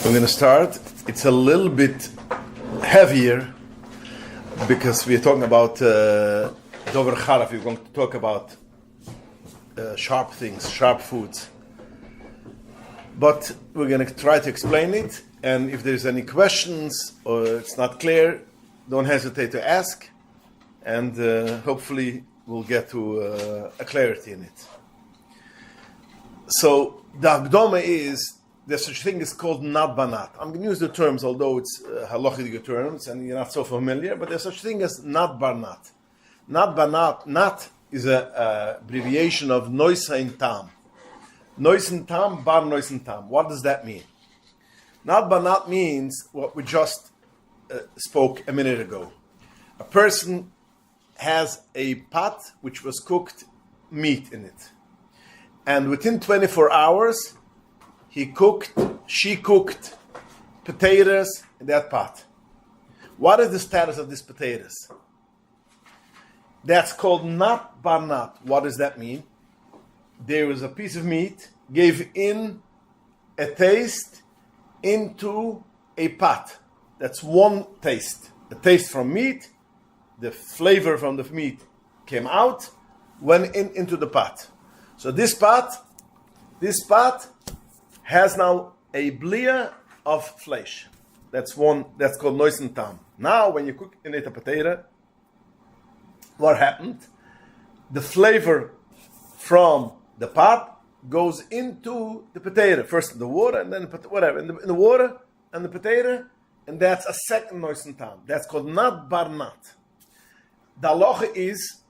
We're going to start. It's a little bit heavier because we're talking about dover charaf. We're going to talk about sharp things, sharp foods. But we're going to try to explain it. And if there's any questions or it's not clear, don't hesitate to ask. And hopefully we'll get to a clarity in it. So the Akdoma is, there's such a thing is called nat banat. I'm going to use the terms, although it's halachic terms and you're not so familiar, but there's such a thing as nat banat. Nat banat, nat is a abbreviation of noisain tam. Noisain tam, bar noisain tam. What does that mean? Nat banat means what we just spoke a minute ago. A person has a pot which was cooked meat in it. And within 24 hours, she cooked potatoes in that pot. What is the status of these potatoes? That's called nat bar nat. What does that mean? There was a piece of meat, gave in a taste into a pot. That's one taste. A taste from meat, the flavor from the meat came out, went into the pot. So this pot has now a blia of flesh. That's called noisain tam. Now, when you cook in it a potato, what happened? The flavor from the pot goes into the potato. First the water, and then whatever. In the water and the potato, and that's a second noisain tam. That's called nat bar nat. The halacha is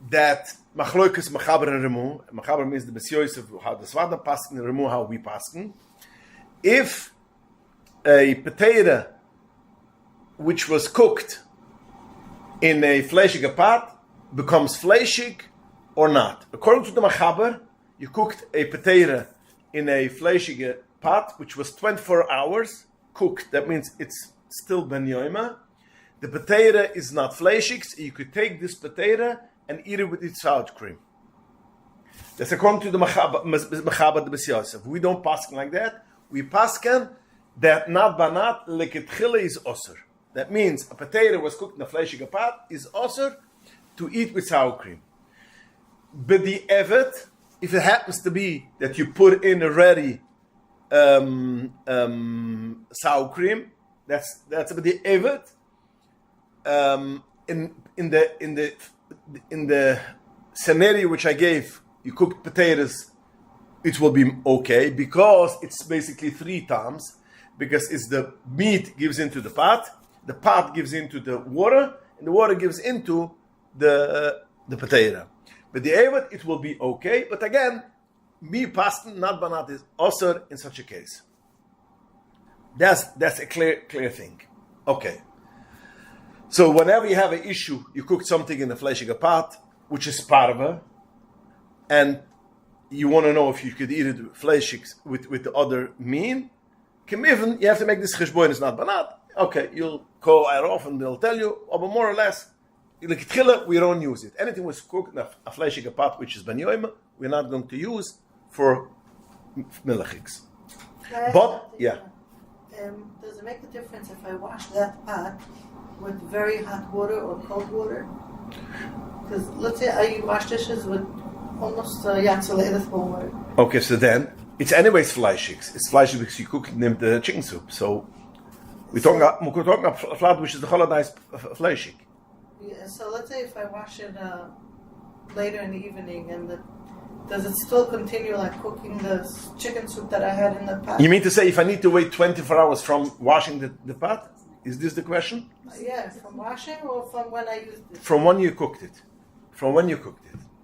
that machloikus mechaber and remu. Mechaber means the besiois of how the svada paskin and remu how we paskin. If a potato which was cooked in a fleshig pot becomes fleshig or not. According to the mechaber, you cooked a potato in a fleshig pot which was 24 hours cooked. That means it's still ben yoima. The potato is not fleshig, so you could take this potato and eat it with its sour cream. That's according to the mechaber the Bes Yosef. We don't pasken like that. We pasken that nat banat leketchila is osur. That means a potato was cooked in a fleshig pot is osur to eat with sour cream. But the evet, if it happens to be that you put in already sour cream, that's the evet. In the scenario which I gave, you cook potatoes, it will be okay because it's basically three times. Because it's the meat gives into the pot gives into the water, and the water gives into the potato. But the evet, it will be okay. But again, me paskin nat banat is also in such a case. That's a clear thing. Okay. So whenever you have an issue, you cook something in a fleshig pot, which is parva, and you want to know if you could eat it fleshig with the other mean, you have to make this cheshboin is not banat. Okay, you'll call Arof and they'll tell you, but more or less, we don't use it. Anything was cooked in a fleshig pot, which is ben yoima, we're not going to use for melachiks. But, yeah. Does it make a difference if I wash that pot with very hot water or cold water? Because let's say I wash dishes with almost yatzaleidas water. Okay, so then it's anyways fleshig. It's fleshig because you cook the chicken soup. So we're talking about flat, which is the holodized fleshig. Yeah. So let's say if I wash it later in the evening, and does it still continue like cooking the chicken soup that I had in the pot? You mean to say if I need to wait 24 hours from washing the pot? Is this the question? Yeah, from washing or from when I used it? From when you cooked it.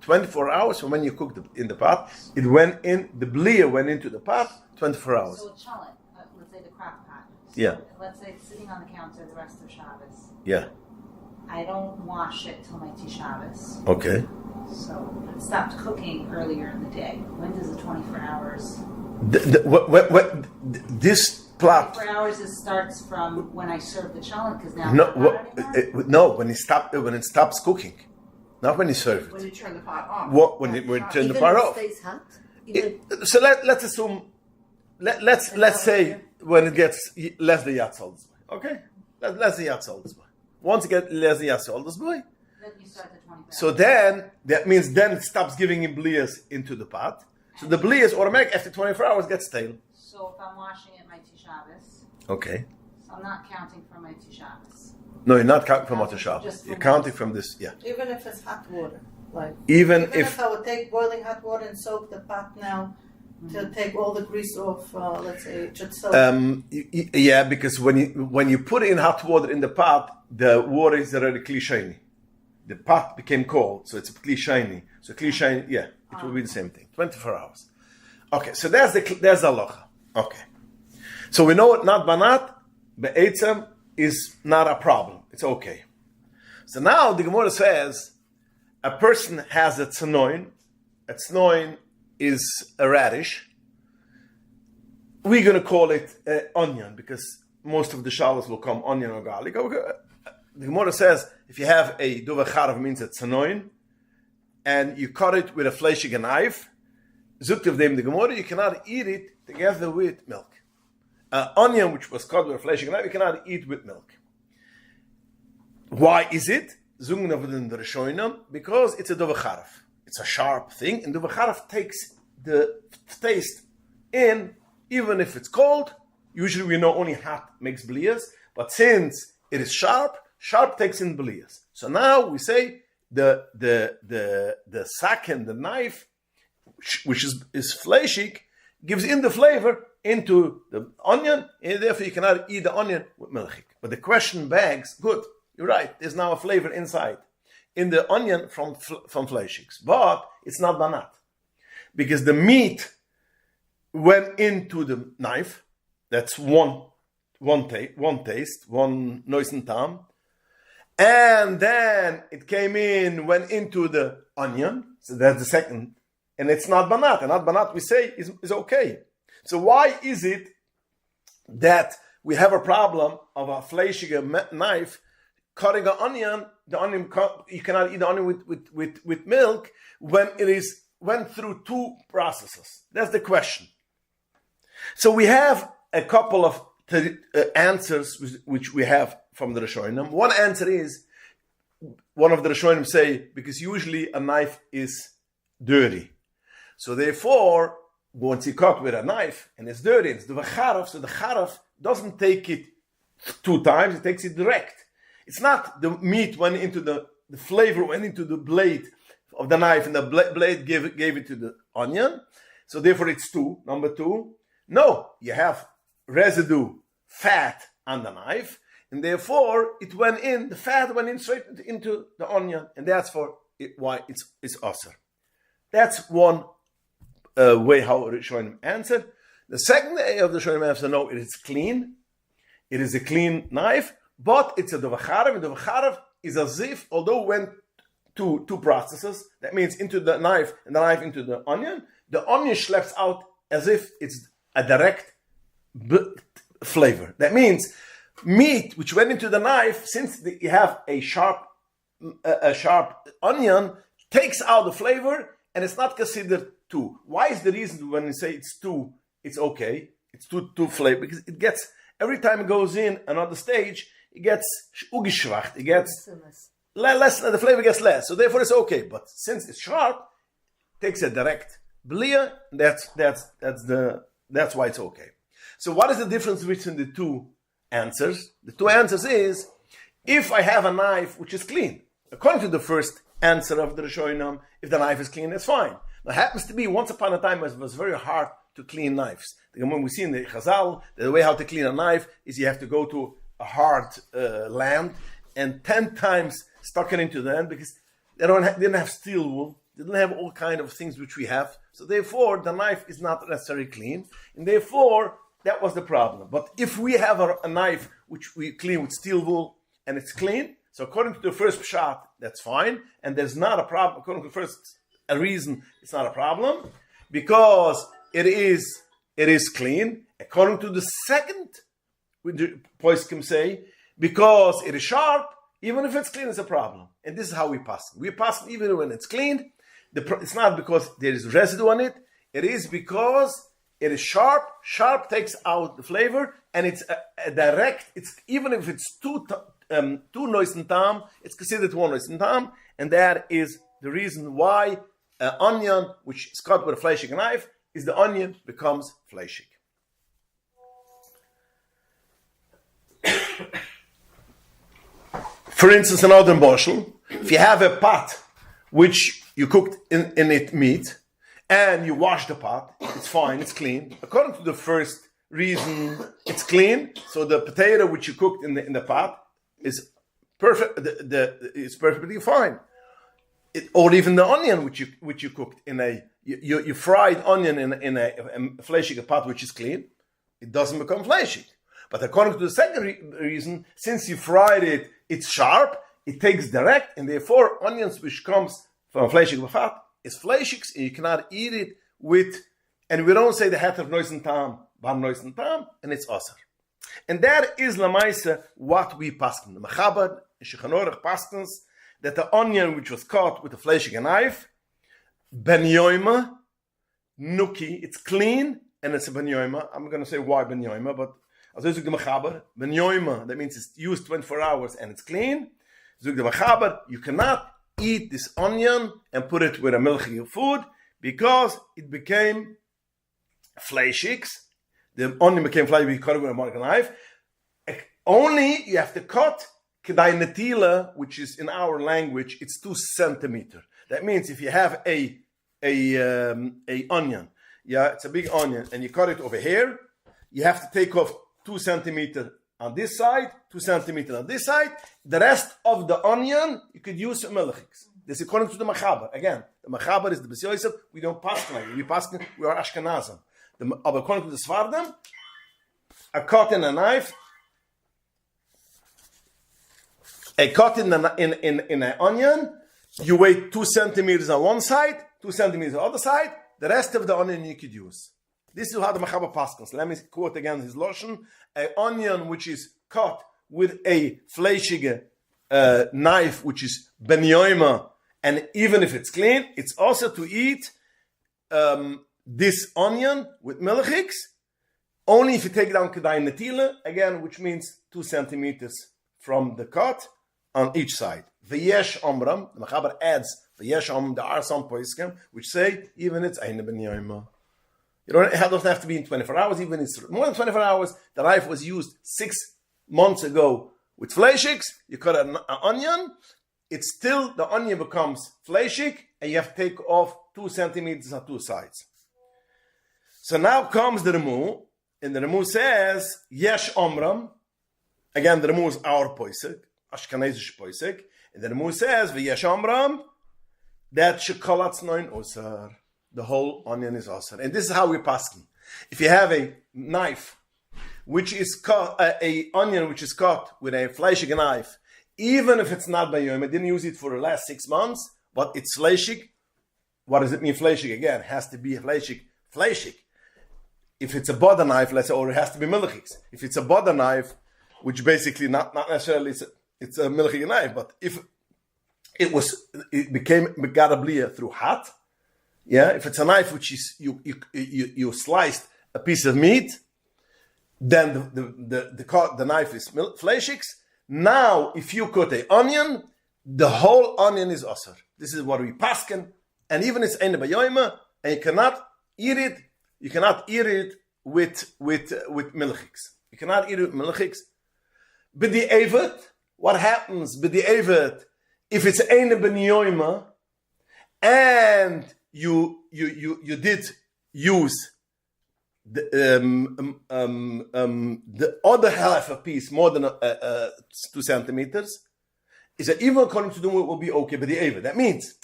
24 hours from when you cooked it in the pot. It went in, the blia went into the pot, 24 hours. So a chalent, let's say the crock pot. So yeah. Let's say it's sitting on the counter the rest of Shabbos. Yeah. I don't wash it till my Shabbos. Okay. So it stopped cooking earlier in the day. When does the 24 hours? This plot. 24 hours starts from when I serve the chalent because now when it stops cooking, not when you serve it. When you turn the pot off. When you turn the pot off. Stays hot. So let's assume let's say when it gets less than Yatzoldes boy. Okay? Less than Yatzoldes boy. Once you get less than Yatzoldes boy, Then you start the 20 so then that means then it stops giving him blias into the pot. So the blias automatically after 24 hours gets stale. So if I'm washing it my Shabbos, Okay. so I'm not counting from my Shabbos. No, you're not counting from Motzei Shabbos. Just You're from counting Motzei. from this, yeah. Even if it's hot water, like Even if I would take boiling hot water and soak the pot now to take all the grease off, let's say it should soak. Yeah, because when you put in hot water in the pot, the water is already kli shiny. The pot became cold, so it's kli shiny. So kli shiny, yeah, it will be the same thing. 24 hours. Okay, so there's the halacha. Okay, so we know not banat be'etzem is not a problem. It's okay. So now the Gemara says a person has a tznoin. A tznoin is a radish. We're going to call it onion because most of the shalos will come onion or garlic. The Gemara says if you have a duva charav means a tznoin and you cut it with a fleshige knife, zukt of them the Gemara, you cannot eat it together with milk. Onion which was cut with a fleshige knife, you cannot eat with milk. Why is it? Zungen of the Rishonim, because it's a duva charav. It's a sharp thing, and duva charav takes the taste in, even if it's cold. Usually we know only hot makes blias, but since it is sharp takes in blias. So now we say the sack and the knife, which is fleshig, gives in the flavor into the onion, and therefore you cannot eat the onion with milchik. But the question begs, good, you're right, there's now a flavor inside in the onion from fleshigs, but it's not banat because the meat went into the knife. That's one taste, one noisen tam, and then it came in, went into the onion. So that's the second, and it's not banat. And not banat we say is okay. So why is it that we have a problem of a fleshige knife cutting an onion? The onion you cannot eat the onion with milk when it went through two processes. That's the question. So we have a couple of answers which we have from the Rishonim. One answer is, one of the Rishonim say, because usually a knife is dirty. So therefore, once you cut with a knife and it's dirty, it's the charav, so the charav doesn't take it two times, it takes it direct. It's not the meat went into the flavor went into the blade of the knife and the blade gave it to the onion. So therefore it's two. Number two, no, you have residue fat on the knife, and therefore it went in, the fat went in straight into the onion, and that's why it's usher. That's one way how Rishonim answered. The second way of the Rishonim answer, no, it is clean. It is a clean knife, but it's a duva charav, and duva charav is as if, although it went two processes, that means into the knife and the knife into the onion schleps out as if it's a direct flavor. That means meat which went into the knife, since you have a sharp onion, takes out the flavor and it's not considered two. Why is the reason when we say it's two, it's okay? It's two flavor because it gets, every time it goes in another stage, it gets ugeschwacht, it gets less, the flavor gets less. So therefore it's okay. But since it's sharp, it takes a direct blia. That's why it's okay. So what is the difference between the two answers? The two answers is, if I have a knife which is clean, according to the first answer of the Rishonim, if the knife is clean, it's fine. Now it happens to be, once upon a time, it was very hard to clean knives. When we see in the Chazal, the way how to clean a knife is you have to go to a hard land and 10 times stuck it into the end, because they didn't have steel wool, they didn't have all kind of things which we have. So therefore, the knife is not necessarily clean, and therefore, that was the problem. But if we have a knife which we clean with steel wool and it's clean, so according to the first shot, that's fine, and there's not a problem. According to the first reason, it's not a problem because it is clean. According to the second, the poskim say, because it is sharp, even if it's clean, it's a problem. And this is how we pass. We pass even when it's clean. It's not because there is residue on it. It is because it is sharp. Sharp takes out the flavor, and it's a direct. It's even if it's two noisen tam, it's considered one noisen tam, and that is the reason why onion, which is cut with a fleshig knife, is the onion becomes fleshig. For instance, another boshel, if you have a pot which you cooked in it meat, and you wash the pot, it's fine, it's clean. According to the first reason, it's clean. So the potato which you cooked in the pot is perfect. It's perfectly fine. Or even the onion which you cooked in you fried onion in a fleshig pot which is clean, it doesn't become fleshig. But according to the second reason, since you fried it, it's sharp, it takes direct, and therefore onions which comes from fleshig fat is fleshig, and you cannot eat it with, and we don't say the het of noisen tam, bar noisen tam, and it's aser. And that is lamaisa what we paskin. The mechaber and Shulchan Aruch paskins that the onion which was cut with a fleshig knife, ben yoima, nuki, it's clean, and it's a ben yoima. I'm going to say why ben yoima, but also zog the mechaber, ben yoima, that means it's used 24 hours and it's clean. Zog the mechaber, you cannot eat this onion and put it with a milky food because it became fleshig. The onion became fleshig, we cut it with a mark knife. Only you have to cut kedai netila, which is in our language, it's 2 centimeters. That means if you have a onion, yeah, it's a big onion, and you cut it over here, you have to take off 2 centimeters on this side, 2 centimeters on this side. The rest of the onion, you could use for milchiks. This is according to the mechaber. Again, the mechaber is the B'si Yosef. We don't pass like it. We are Ashkenazim. But according to the Sfardim, a cut in a knife, a cut in an onion, you weigh 2 centimeters on one side, 2 centimeters on the other side. The rest of the onion you could use. This is how the mechaber paskins. Let me quote again his lotion. An onion which is cut with a fleshige knife, which is ben yoima, and even if it's clean, it's also to eat this onion with milchiks, only if you take down kedai netila, again, which means 2 centimeters from the cut on each side. V'yesh omram, the mechaber adds, v'yesh omram, there are some poskim which say, even it's eine ben yoima. It doesn't have to be in 24 hours, even if it's more than 24 hours. The knife was used 6 months ago with fleshiks. You cut an onion, it's still, the onion becomes fleshik, and you have to take off 2 centimeters on 2 sides. So now comes the Remu, and the Remu says, Yesh Omram. Again, the Remu is our poisek, Ashkenazish poisek, and the Remu says, V'yesh Omram, that shekolatz noin osar. The whole onion is asr. And this is how we paskin. If you have a knife, which is cut, a onion which is cut with a fleshig knife, even if it's not by yom, I didn't use it for the last 6 months, but it's fleshig. What does it mean fleshig? Again, it has to be fleshig. If it's a butter knife, let's say, or it has to be milchiks. If it's a butter knife, which basically not necessarily it's a milchig knife, but if it became megadablia through hot. Yeah, if it's a knife which is you sliced a piece of meat, then the knife is fleshiks. Now, if you cut an onion, the whole onion is asr. This is what we pasken, and even it's eine bayoima, and you cannot eat it. You cannot eat it with milchiks. You cannot eat it with milchiks. B'di evet, what happens? B'di evet, if it's eine bayoima, and you did use the other half a piece more than 2 centimeters, is that even according to the Remu will be okay, but the Eva. That means,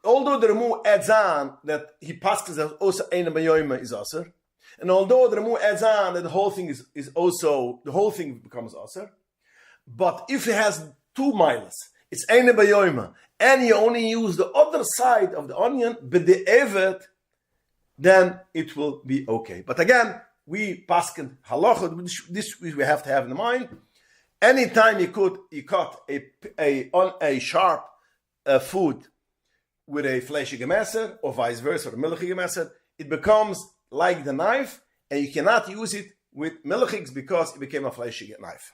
although the Remu adds on that he passes that also eine bayoima is aser, and although the Remu adds on that the whole thing is also, the whole thing becomes aser, but if it has 2 miles, it's eine bayoima, and you only use the other side of the onion, but the evet, then it will be okay. But again, we paskin halacha. This we have to have in mind. Anytime you cut a sharp food with a fleshige messer, or vice versa, or a milchige messer, it becomes like the knife, and you cannot use it with milchiks because it became a fleshy knife.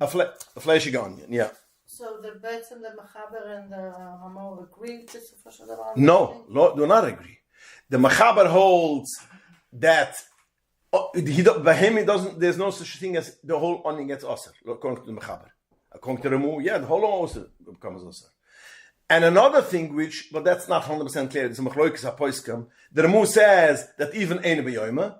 A fleshy onion, yeah. So the Mechaber and the Ramah agree to the No, do not agree. The Mechaber holds that by him there's no such thing as the whole onion gets osir, according to the Mechaber. According to Ramah, yeah, the whole osir becomes osir. And another thing but that's not 100% clear, it's a machloikis hapoiskim. The Ramah says that even ein b'yoyma,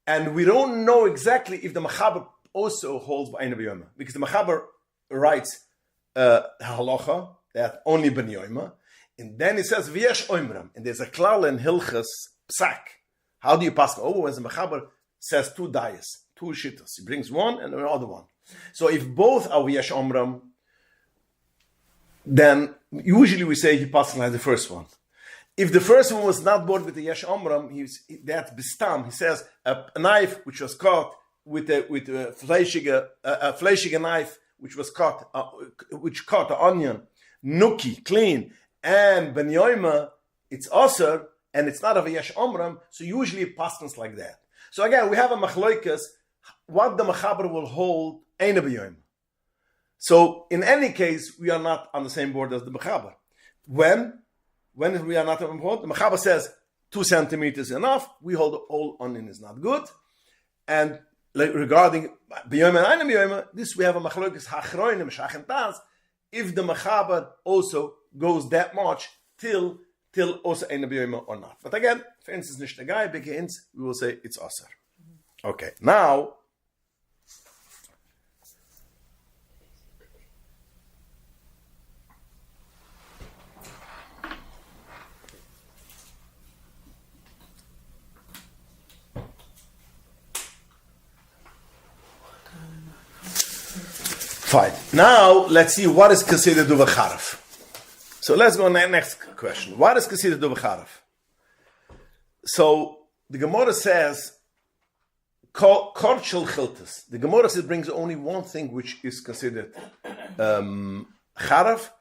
and we don't know exactly if the Mechaber also holds by ein b'yoyma, because the Mechaber writes halacha that only ben yoyma, and then it says v'yesh oimram, and there's a klal in hilchas psak. How do you pass? When the Mechaber says two dayas, two shittas, he brings one and another one. So if both are v'yesh omram, then usually we say he passes like the first one. If the first one was not bought with the yesh omram, that's bistam. He says a knife which was cut with a fleshige knife which was cut, which cut the onion, nuki, clean, and ben yoyma, it's aser, and it's not a yesh omram. So usually it passes like that. So again, we have a machloikas. What the Mechaber will hold ain't a ben yoyma. So in any case, we are not on the same board as the Mechaber. When we are not on board, the Mechaber says 2 centimeters enough. We hold the whole onion is not good. And regarding b'yoyma and b'yoyma, this we have a machlokas hachroinim shachentas. If the Mechaber also goes that much till also ein b'yoyma or not. But again, for instance, nicht the guy begins, we will say it's aser. Okay, now. Fine. Now, let's see what is considered over charaf. So let's go on the next question. What is considered over charaf? So, the Gemara says, korchel chiltas. The Gemara says brings only one thing which is considered charaf,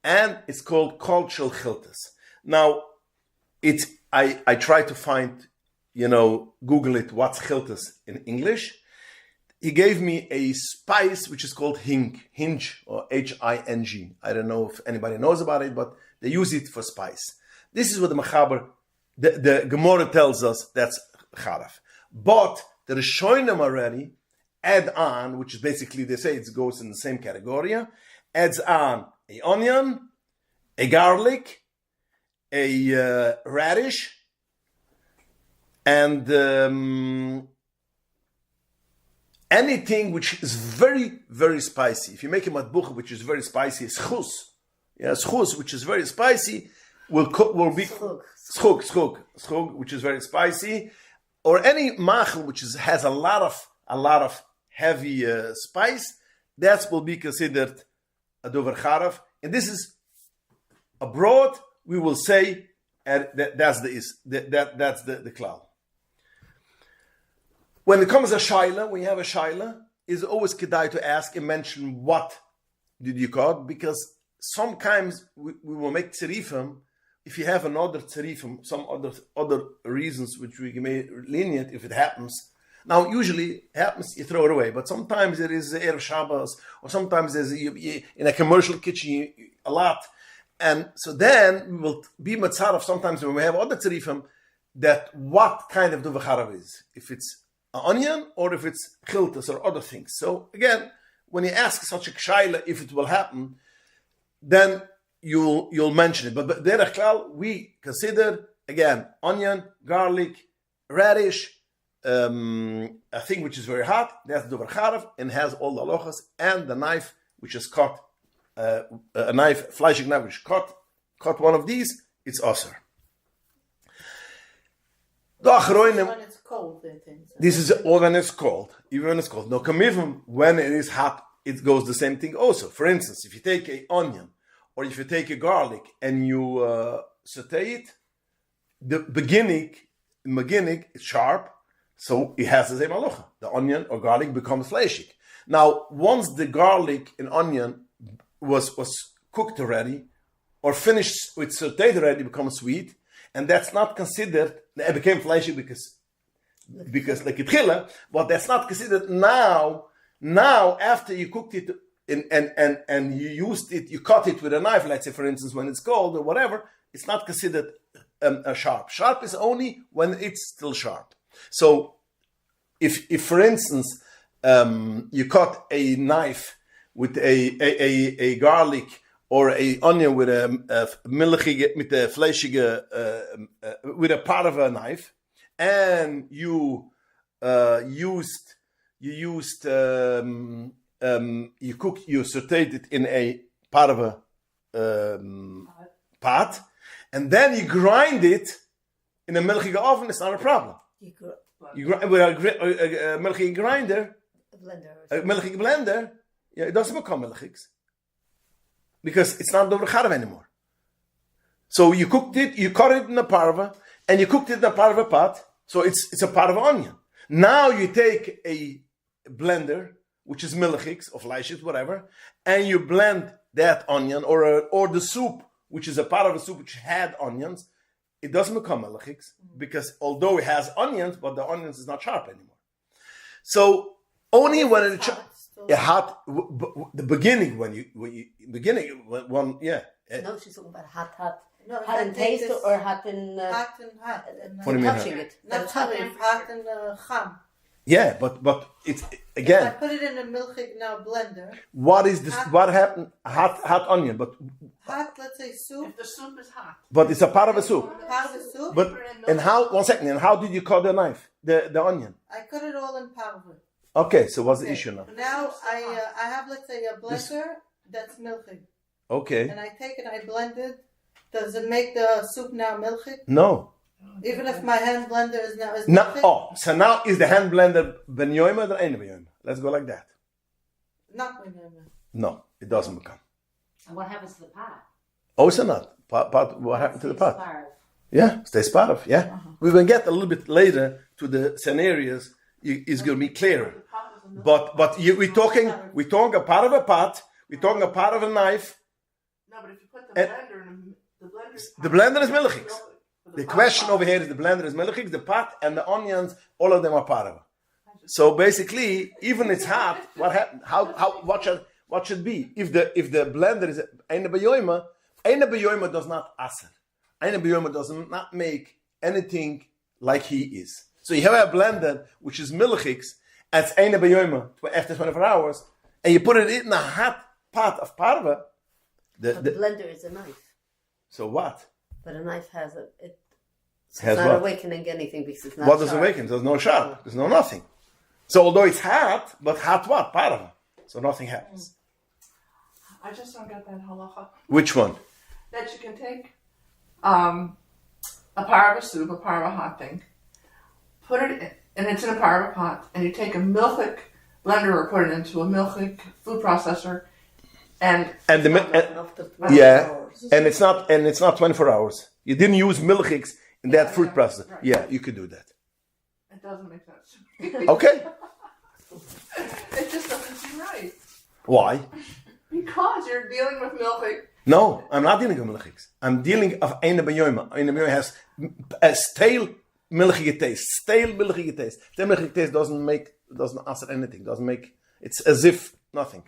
and it's called korchel chiltas. Now, I try to find, Google it, what's chiltas in English. He gave me a spice which is called hinge or H-I-N-G. I don't know if anybody knows about it, but they use it for spice. This is what the Mechaber, the Gemara tells us that's charaf. But the Rishonim already add on, which is basically, they say it goes in the same category, adds on a onion, a garlic, a radish, and anything which is very, very spicy. If you make a matbucha which is very spicy, schus, schus, which is very spicy, will be schug, which is very spicy, or any machel which has a lot of heavy spice, that will be considered a dover charaf. And this is abroad. We will say that's the klal. When it comes to shaila, when you have a shaila, it's always kedai to ask and mention what did you cut, because sometimes we will make tzerifim. If you have another tzerifim, some other reasons which we may lenient if it happens. Now, usually it happens, you throw it away, but sometimes there is Erev Shabbos, or sometimes there's in a commercial kitchen a lot. And so then we will be matzaraf sometimes when we have other tzerifim, that what kind of duvacharav is. If it's an onion, or if it's chiltas or other things. So again, when you ask such a k'shayla if it will happen, then you'll mention it. But derech klal, we consider again onion, garlic, radish, a thing which is very hot. That's dover charav and has all the halachas, and the knife which is cut, a knife, fleshig knife which cut one of these. It's aser. When it's cold, this is all when it's cold. Even when it's cold. No, kamivim, when it is hot, it goes the same thing also. For instance, if you take an onion or if you take a garlic and you saute it, the beginning is sharp, so it has the same halacha. The onion or garlic becomes fleshig. Now, once the garlic and onion was cooked already or finished with sauteed already, it becomes sweet. and that's not considered. It became fleshy because like it, but that's not considered now. Now, after you cooked it and you used it, you cut it with a knife. Let's say, for instance, when it's cold or whatever, it's not considered a sharp. Sharp is only when it's still sharp. So, if for instance, you cut a knife with a garlic or a onion with a milchige, with a fleshige, with a part of a knife, and you sauteed it in a part of a pot, and then you grind it in a milchige oven. It's not a problem. You grind with a milchige grinder, a milchige blender. Yeah, it doesn't become milchigs because it's not over charav anymore. So you cooked it, you cut it in a parva, and you cooked it in a parva pot. So it's a part of onion. Now you take a blender, which is milchigs or fleishes, whatever, and you blend that onion or the soup, which is a part of a soup which had onions. It doesn't become milchigs because although it has onions, but the onions is not sharp anymore. So only when it's hot, the beginning when yeah. No, she's talking about hot. No, Hot in taste or hot in hot. What do you mean touching it. Not harif, hot and cham. Yeah, but it's If I again. put it in a milchig now blender, What is this? What happened? Hot onion, but hot, let's say soup, If the soup is hot. but it's a part of a soup. part of the soup, But and how? 1 second. And how did you cut the knife? The onion. I cut it all in powder. Okay, so what's the issue now? Now I have, let's say, a blender that's milchig, Okay. and I take it, I blend it. Does it make the soup now milchig? No. Even if my hand blender is now is No. milchig? Oh, so now is the hand blender ben yoyma or ein ben yoyma? Let's go like that. Not my name. No, it doesn't become. And what happens to the pot? Oh, it's not. Pot. What happened to the pot? Parv. Yeah, stays part of. Yeah, we will get a little bit later to the scenarios. It's going to be clearer. But we're talking a part of a pot. We're talking a part of a knife. No, but if you put the blender in The blender is milchigs. The question over here is the blender is milchigs, the pot and the onions, all of them are part of it. So basically, even it's hot, what happened? What should be? If the blender is eine beyoyma does not aser. Eine beyoyma does not make anything like he is. So you have a blender which is milchigs, and it's eine beyoyma after 24 hours, and you put it in a hot pot of parva. the blender is a knife. So what? But a knife has it's Has not what? awakening anything because it's not What does sharp. awaken? There's no sharp. There's no nothing. So although it's hot, but hot what? Parva. So nothing happens. I just don't get that halacha. Which one? That you can take a parva soup, a parva hot thing, put it in, and it's in a parva pot, and you take a milchik blender or put it into a milchik food processor, and And it's not 24 hours. You didn't use milchiks in that fruit processor. Right. Yeah, you could do that. it doesn't make sense. Okay. It just doesn't seem right. Why? Because you're dealing with milchik. No, I'm not dealing with milchiks. I'm dealing of eine beyoyma. Eine beyoyma has a stale milchige taste. Stale milchige taste. Stale milchige taste doesn't answer anything. Doesn't make. It's as if nothing.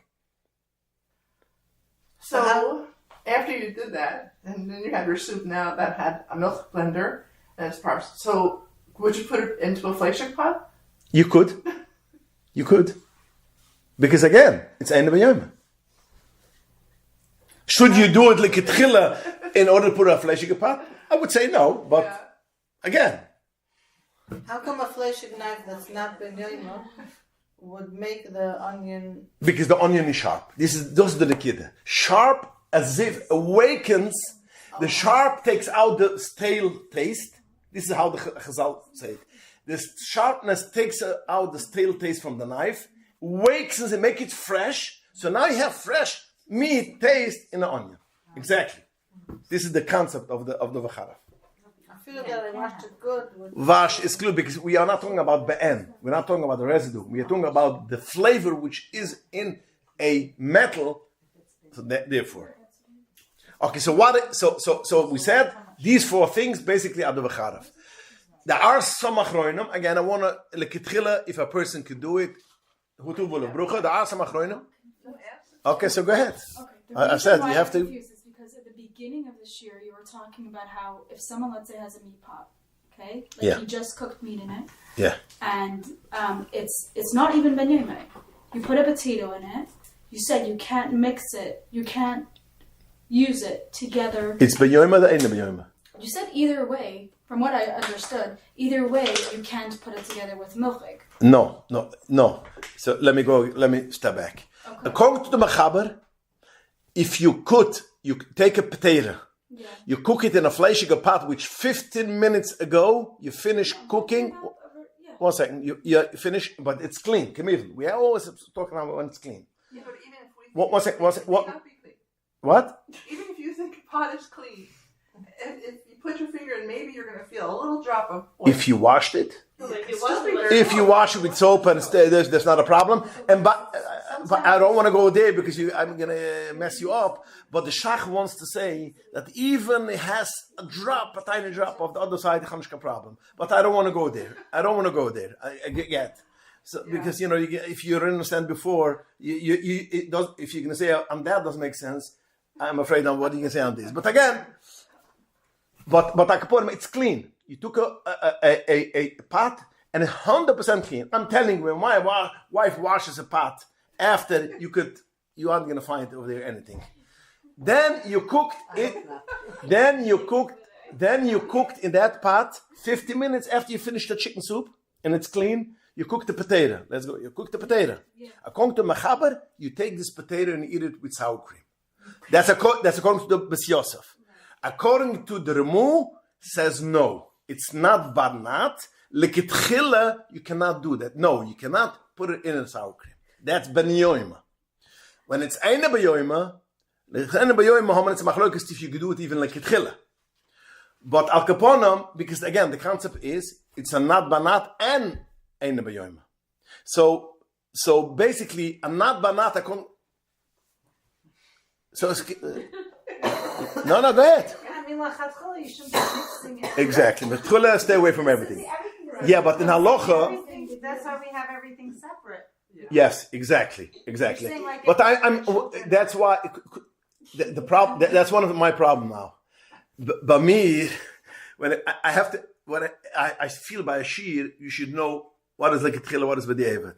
So after you did that, and then you have your soup now that had a milk blender and it's parva. So would you put it into a fleshik pot? You could. Because again, it's eine beyoyma. Should you do it like a tchila in order to put a fleshige pot? I would say no, but again, How come a fleshig knife that's not benyoyma would make the onion? because the onion is sharp. Those are the kid. Sharp as if awakens. The sharp takes out the stale taste. This is how the Chazal say it. The sharpness takes out the stale taste from the knife, wakes and make it fresh. So now you have fresh meat taste in the onion. Exactly. This is the concept of the v'charav. I feel that I washed it good. Vash is clear because we are not talking about be'en. We're not talking about the residue. We are talking about the flavor which is in a metal. So therefore. Okay, so so we said these 4 things basically are the v'charav. There are some achroinim. Again, I want to lekitchila if a person could do it. Hutu v'lo brucha. There are some achroinim. Okay, so go ahead. Okay, I said why you have to. I'm confused is because at the beginning of the shiur, you were talking about how if someone, let's say, has a meat pot, okay, like he just cooked meat in it, and it's not even ben yomeh. You put a potato in it. You said you can't mix it. You can't use it together. It's ben yomeh or ain't ben yomeh? You said either way. From what I understood, either way, you can't put it together with milchig. No. So let me step back. Okay. According to the Mechaber, if you take a potato, you cook it in a fleishige pot, which 15 minutes ago you finish cooking. 1 second, you finish, but it's clean. Come here. We are always talking about when it's clean. Yeah, but even if we think 1 second, it may not be clean. What? Even if you think a pot is clean, if you put your finger in, maybe you're going to feel a little drop of oil. If you washed it, If you wash it with soap and there's not a problem. And but I don't want to go there because I'm going to mess you up. But the Shach wants to say that even it has a tiny drop of the other side, the Chanukah problem. But I don't want to go there. I get. So because if you understand before, it does. If you're going to say that doesn't make sense, I'm afraid of what you can say on this. But again, but it's clean. You took a pot and it's 100% clean. I'm telling you, when my wife washes a pot after you aren't going to find over there anything. Then you cooked it. Then you cooked in that pot 50 minutes after you finished the chicken soup and it's clean. You cook the potato. Let's go. You cook the potato. Yeah. According to Mechaber, you take this potato and eat it with sour cream. That's according to the Bes Yosef. According to the Remu, says no. It's not barnat. Lekitchila, you cannot do that. No, you cannot put it in a sour cream. That's ben yoima. When it's eine beyoima, it's machlokes if you could do it even lekitchila. But al kaponam, because again the concept is it's a not barnat and eine beyoima. So basically a not barnat. So no, go ahead. You shouldn't be mixing it. Exactly, but tchula, stay away from everything. Yeah, but in halacha, that's why we have everything separate. yes, exactly. But I'm. That's why the problem. That's one of my problem now. But me, when I have to, when I feel by a shiur, you should know what is like a tchila, what is b'diavad.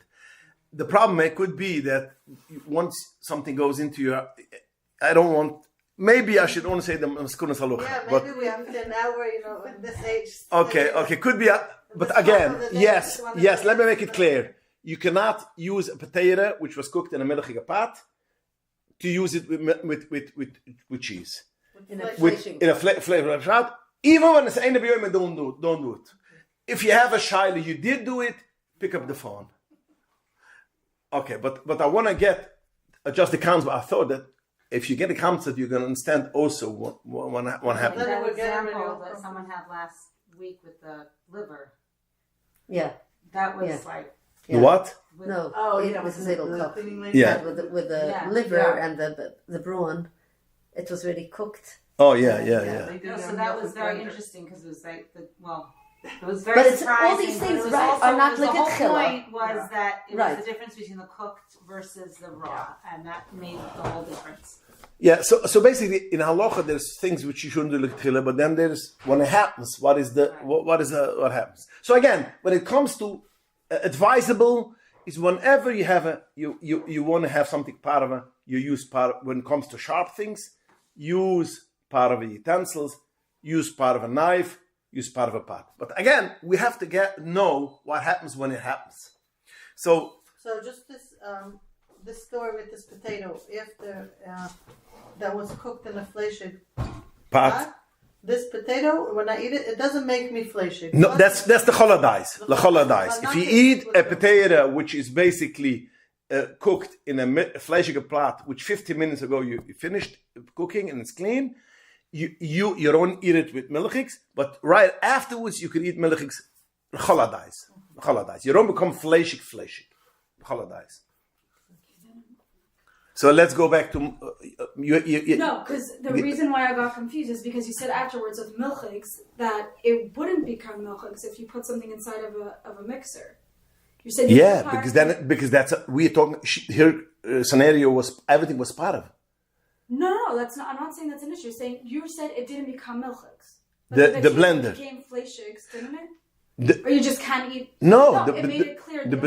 The problem could be that once something goes into your, I don't want. Maybe I should only say the Maskunas Halucha. Yeah, maybe we have to now we're, at this age. Okay, could be. But again, yes, let me make it clear. You cannot use a potato which was cooked in a melchige pot to use it with cheese. In a flavor shot. Even when it's eine b'yoyim, don't do it. If you have a shaila, you did do it, pick up the phone. Okay, but I want to get just the concept. I thought that if you get a concept, you're going to understand also what happened. That example that someone had last week with the liver. Yeah. That was like. The what? No. Oh, it was a little cup. Yeah. With the liver and the brawn, it was really cooked. Oh yeah. So that was very interesting because it was like it was very but it's surprising. all these things, but it was right, also, are not like the whole a point was that it Right. was the difference between the cooked versus the raw, and that made the whole difference. Yeah. So basically, in halacha, there's things which you shouldn't do l'ktchila, but then there's when it happens, what happens. So again, when it comes to advisable, is whenever you have you want to have something part of you use part when it comes to sharp things, use part of the utensils, use part of a knife. Use part of a pot. But again, we have to know what happens when it happens. So just this story with this potato, if that was cooked in a fleshig pot, this potato, when I eat it, it doesn't make me fleshig. No, that's the choladais. The choladais. If you eat a potato which is basically cooked in a fleshig pot, which 50 minutes ago you finished cooking and it's clean, you don't eat it with milchiks, but right afterwards you can eat milchiks choladais. You don't become fleshig. Choladais. So let's go back to you. No, because the reason why I got confused is because you said afterwards with milchiks that it wouldn't become milchiks if you put something inside of a mixer. You said because that's we're talking here. Scenario was everything was part of it. No, that's not. I'm not saying that's an issue. You said it didn't become milchiks. The blender became fleischiks, didn't it? Or you just can't eat. It made it clear. The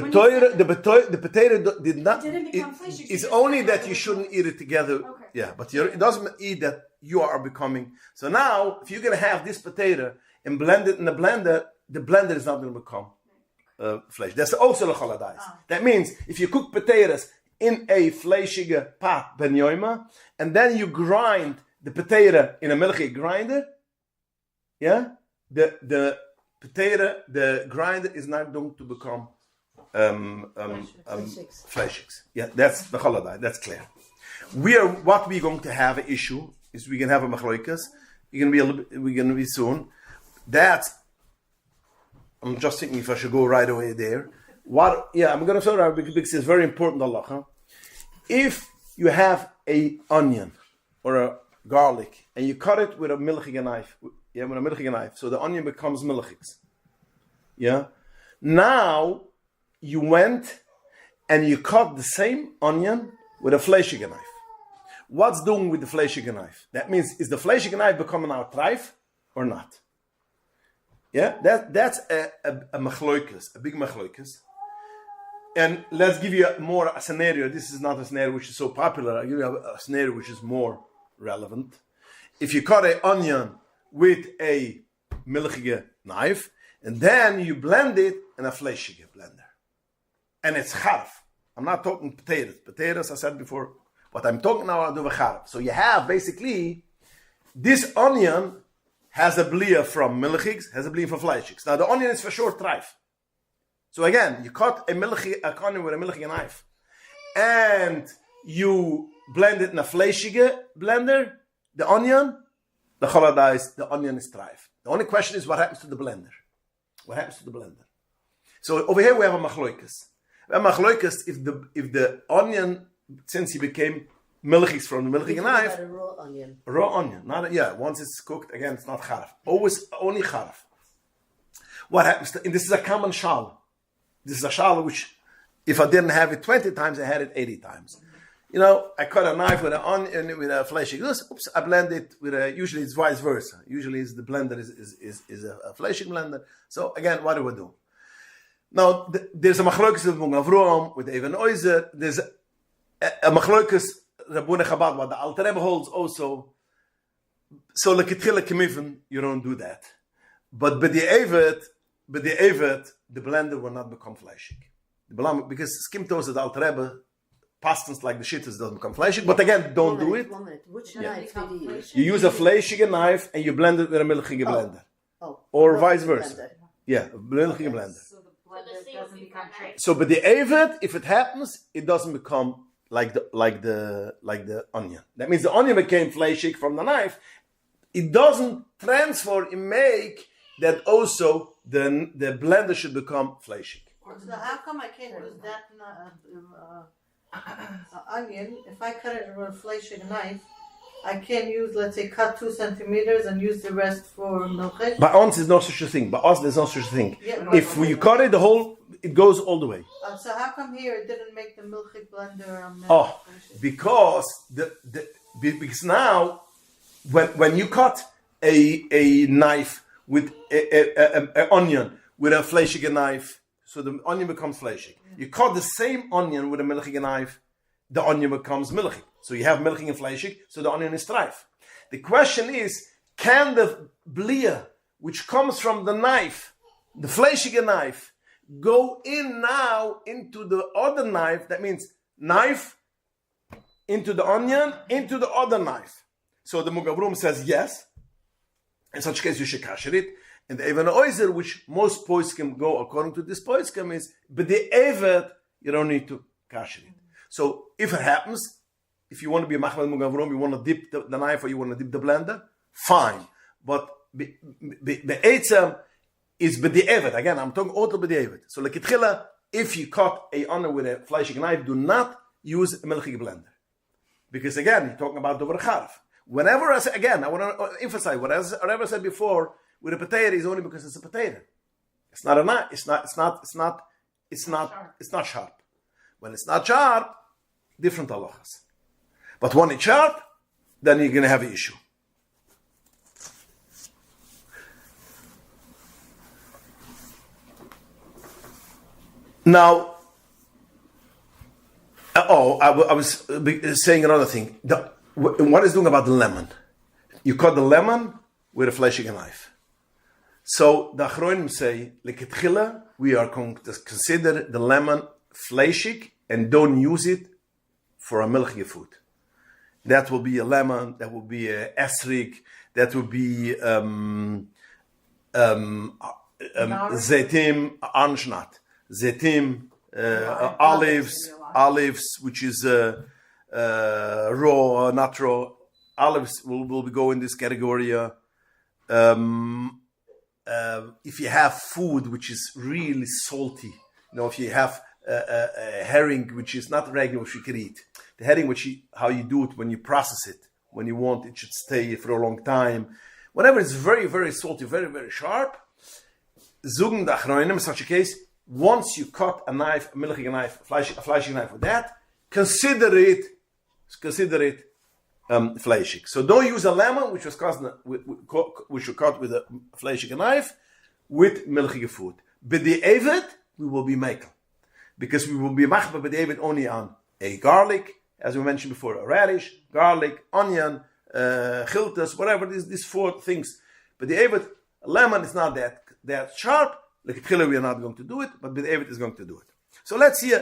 potato did not. It didn't become fleischiks. It's only that you shouldn't eat it together. Okay. Yeah, but it doesn't mean that you are becoming. So now, if you're gonna have this potato and blend it in the blender is not gonna become flesh. That's also the holidays. That means if you cook potatoes in a fleischige pot ben yoima, and then you grind the potato in a milchige grinder, yeah, the potato, the grinder is not going to become fleischigs. Yeah, that's the holiday. That's clear. What we're going to have an issue is we're gonna have a machloikas. We're gonna be soon. I'm just thinking if I should go right away there. I'm going to say that because it's very important. Allah. If you have a onion or a garlic and you cut it with a milchige knife, so the onion becomes milchigs. Yeah. Now you went and you cut the same onion with a fleischige knife. What's doing with the fleischige knife? That means is the fleischige knife becoming our treif or not? Yeah, that's a machloikas, a big machloikas. And let's give you a scenario. This is not a scenario which is so popular. I'll give you a scenario which is more relevant. If you cut an onion with a milchige knife, and then you blend it in a fleischige blender. And it's charf. I'm not talking potatoes. Potatoes, I said before, but I'm talking now about charf. So you have basically this onion has a blia from milchigs, has a blia from fleischigs. Now the onion is for sure treif. So again, you cut a onion with a milchige knife, and you blend it in a fleischige blender. The onion, the holidays, the onion is treif. The only question is what happens to the blender. What happens to the blender? So over here we have a machloikas. A machloikas if the onion, since he became milchigs from the milchige knife. A raw onion. Raw onion, once it's cooked, again, it's not charaf. Always only charaf. What happens? And this is a common shal. This is a shal which, if I didn't have it 20 times, I had it 80 times. I cut a knife with an onion with a fleischig. Oops, I blend it with usually it's vice versa. Usually the blender is a fleischig blender. So again, what do we do? Now, there's a machlokas with Avroam, with Even Oizer. There's a machlokas Rabbune Chabad, what the Alter Rebbe holds also. So lekitchila kemiven, you don't do that. But by the evet, the blender will not become fleischig. Because skimtos the Alter Rebbe, pastors like the shitters doesn't become fleischig. But again, don't do it. 1 minute. Which knife do you use? You use a fleischige knife and you blend it with a milchige blender. Or vice versa. Blender. Yeah, a milchige blender. So the blender doesn't become treif. So by the evet, if it happens, it doesn't become like the onion. That means the onion became fleischig from the knife. It doesn't transfer and make that also the blender should become fleischig. So how come I can't use that onion? If I cut it with a fleischig knife, I can't use, let's say, cut 2 centimeters and use the rest for milchig. By ons is no such a thing. By us, there's no such a thing. Yeah, if you cut it, it goes all the way. So how come here it didn't make the milchig blender? Because because now when you cut a knife with a onion with a fleischige knife, so the onion becomes fleischig. You cut the same onion with a milchige knife, the onion becomes milchig. So you have milchig and fleischig, so the onion is treif. The question is, can the blia, which comes from the knife, the fleischige knife, go in now into the other knife? That means knife into the onion, into the other knife. So the Mugavrum says yes. In such case, you should kasher it. And the Even Oizer, which most poskim go according to this poskim, is, but the Evet, you don't need to kasher it. So if it happens, if you want to be a machmal Mugavrum, you want to dip the knife or you want to dip the blender, fine. But the Eitzem is the Evet. Again, I'm talking auto the Evet. So lekitchila, if you cut a onion with a fleischig knife, do not use a milchig blender. Because again, you're talking about the charv. Whenever I say, again, I want to emphasize, whatever I said before, with a potato is only because it's a potato. It's not a knife. It's not sharp. When it's not sharp, different halachas. But when it's sharp, then you're going to have an issue. Now, I was saying another thing. What is doing about the lemon? You cut the lemon with a fleshige knife. So the Achronim say, leketchila, we are going to consider the lemon fleshig and don't use it for a milchige food. That will be a lemon, that will be a esrig, that will be zaitim, anshnat, zaitim, olives, which is raw, not raw. Olives will go in this category. If you have food which is really salty, if you have a herring which is not regular, which you can eat, the herring how you do it when you process it, when you want it should stay for a long time. Whenever it's very, very salty, very, very sharp, zugen the Achronim, in such a case, once you cut a knife, a milchige knife, a fleshige knife with that, consider it fleshig. So don't use a lemon which was cut with a fleshige knife with milchige food. B'di'evet, we will be mekel, because we will be machba b'di'evet only on a garlic, as we mentioned before, a radish, garlic, onion, chiltas, whatever these four things. B'di'evet, a lemon is not that sharp. Like we are not going to do it, but b'di'evet is going to do it. So let's see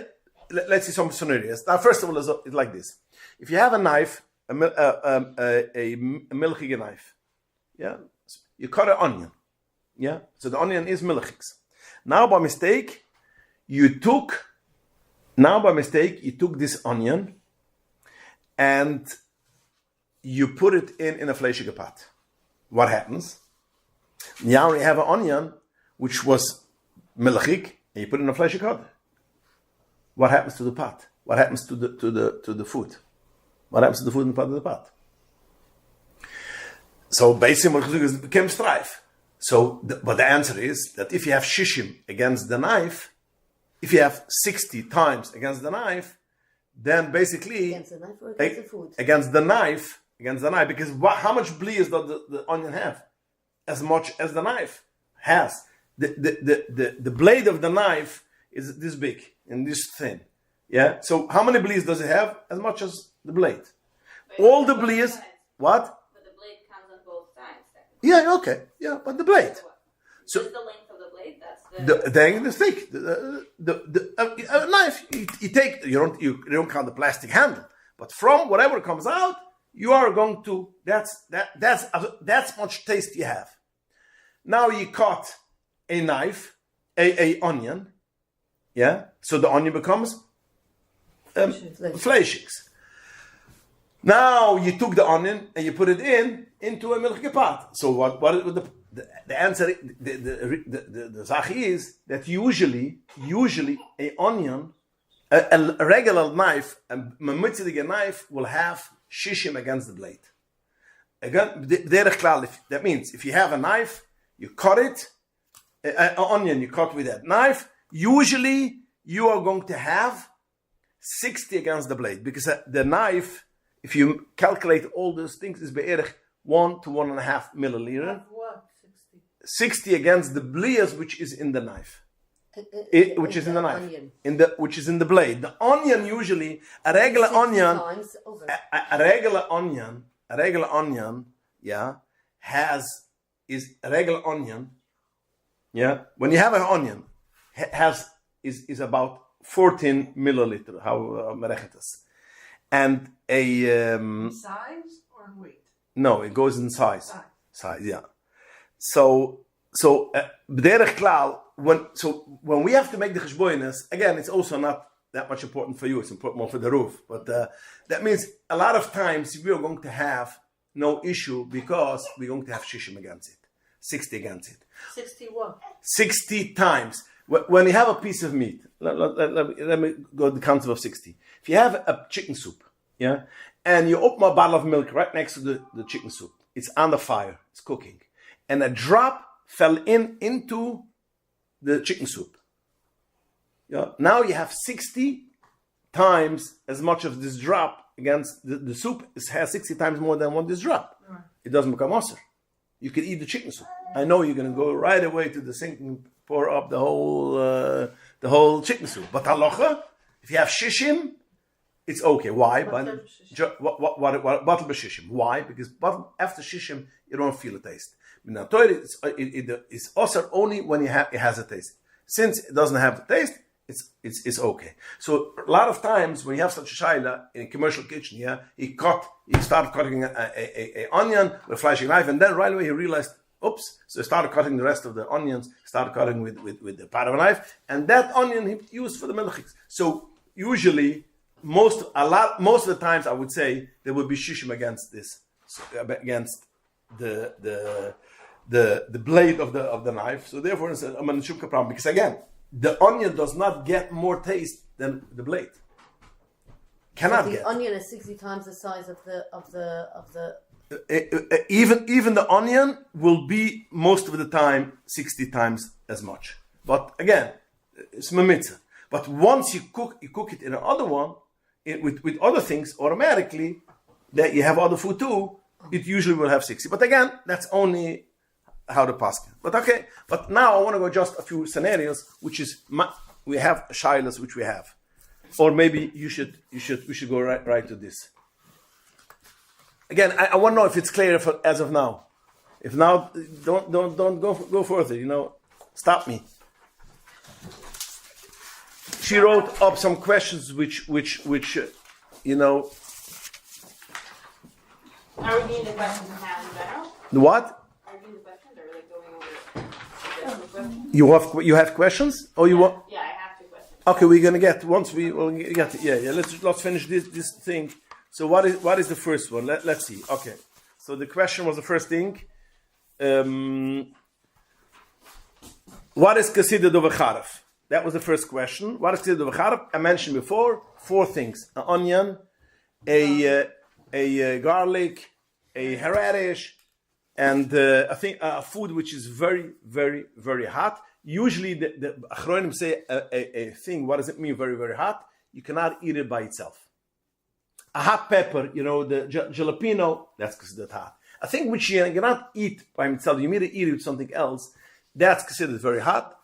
some scenarios. Now, first of all, it's like this: if you have a knife, a milchige knife, you cut an onion, so the onion is milchigs. Now, by mistake, you took this onion and you put it in a fleshige pot. What happens? Now you have an onion which was milchig, and you put it in a fleshige pot. What happens to the pot? What happens to the food? What happens to the food in the pot? So basically, it became strife. But the answer is that if you have shishim against the knife, if you have 60 times against the knife, then basically against the knife or against the food? Against the knife, because how much blias does the onion have? As much as the knife has. The blade of the knife is this big and this thin. Yeah. So how many blias does it have? As much as the blade. All the blias. What? But the blade comes on both sides. Yeah. Okay. Yeah. But the blade. So the length of the blade. That's the stick. The knife. You take. You don't count the plastic handle. But from whatever comes out, you are going to. That's much taste you have. Now you cut a knife, a onion, so the onion becomes fleshigs. Now you took the onion and you put it into a milchige pot. So what the answer, the zach is that usually a onion, a regular knife, a mitzvah knife will have shishim against the blade. Again, that means if you have a knife, you cut it. An onion you cut with that knife, usually you are going to have 60 against the blade, because the knife, if you calculate all those things, is be'erich 1 to 1.5 milliliter. What? 60 against the blias which is in the knife, which is in the knife, onion. which is in the blade. The onion usually a regular onion, a regular onion, is a regular onion. Yeah, when you have an onion, is about 14 milliliter. How merechetas, and a size or in weight? No, it goes in size. Size, yeah. So b'derech klal, when we have to make the cheshbonos, again, it's also not that much important for you. It's important more for the roof. But that means a lot of times we are going to have no issue because we're going to have shishim against it. 60 against it. 60 what? 60 times. When you have a piece of meat, let me go to the concept of 60. If you have a chicken soup, yeah, and you open a bottle of milk right next to the chicken soup. It's on the fire, it's cooking, and a drop fell into the chicken soup. Yeah, now you have 60 times as much of this drop against the soup. It has 60 times more than this drop. Right. It doesn't become usher. You can eat the chicken soup. I know you're going to go right away to the sink and pour up the whole chicken soup. But halacha, if you have shishim, it's okay. Why? Bottle b'shishim. Why? Because after shishim, you don't feel a taste. Now, it's usher only when it has a taste. Since it doesn't have the taste, it's okay. So a lot of times when you have such a shaila in a commercial kitchen, yeah, he started cutting a onion with a flashing knife, and then right away he realized, oops, so he started cutting the rest of the onions, started cutting with the part of a knife, and that onion he used for the milchiks. So usually, most of the times I would say there would be shishim against this, against the blade of the knife. So therefore it's a shukka problem, because again, the onion does not get more taste than the blade. Cannot so the get. onion is 60 times the size of the. Even the onion will be most of the time 60 times as much. But again, it's mitzvah. But once you cook it in another one with other things automatically that you have other food too. It usually will have 60. But again, that's only how the paskin. But okay, but now I want to go just a few scenarios, which is we have shilas which we have, or maybe we should go right to this. Again, I want to know if it's clear as of now. If now, don't go further. Stop me. She wrote up some questions which Are we doing the questions in general? The what? You have questions? Or you want? Yeah, I have 2 questions. Okay, we're gonna get once we get it. Yeah. Let's finish this thing. So what is the first one? Let's see. Okay. So the question was the first thing. What is considered over charaf? That was the first question. What is considered over charaf? I mentioned before 4 things: an onion, a garlic, a radish, and I think a food which is very, very, very hot. Usually the achronim say a thing. What does it mean? Very, very hot. You cannot eat it by itself. A hot pepper, the jalapeno, that's considered hot. A thing which you cannot eat by itself, you need to eat it with something else, that's considered very hot.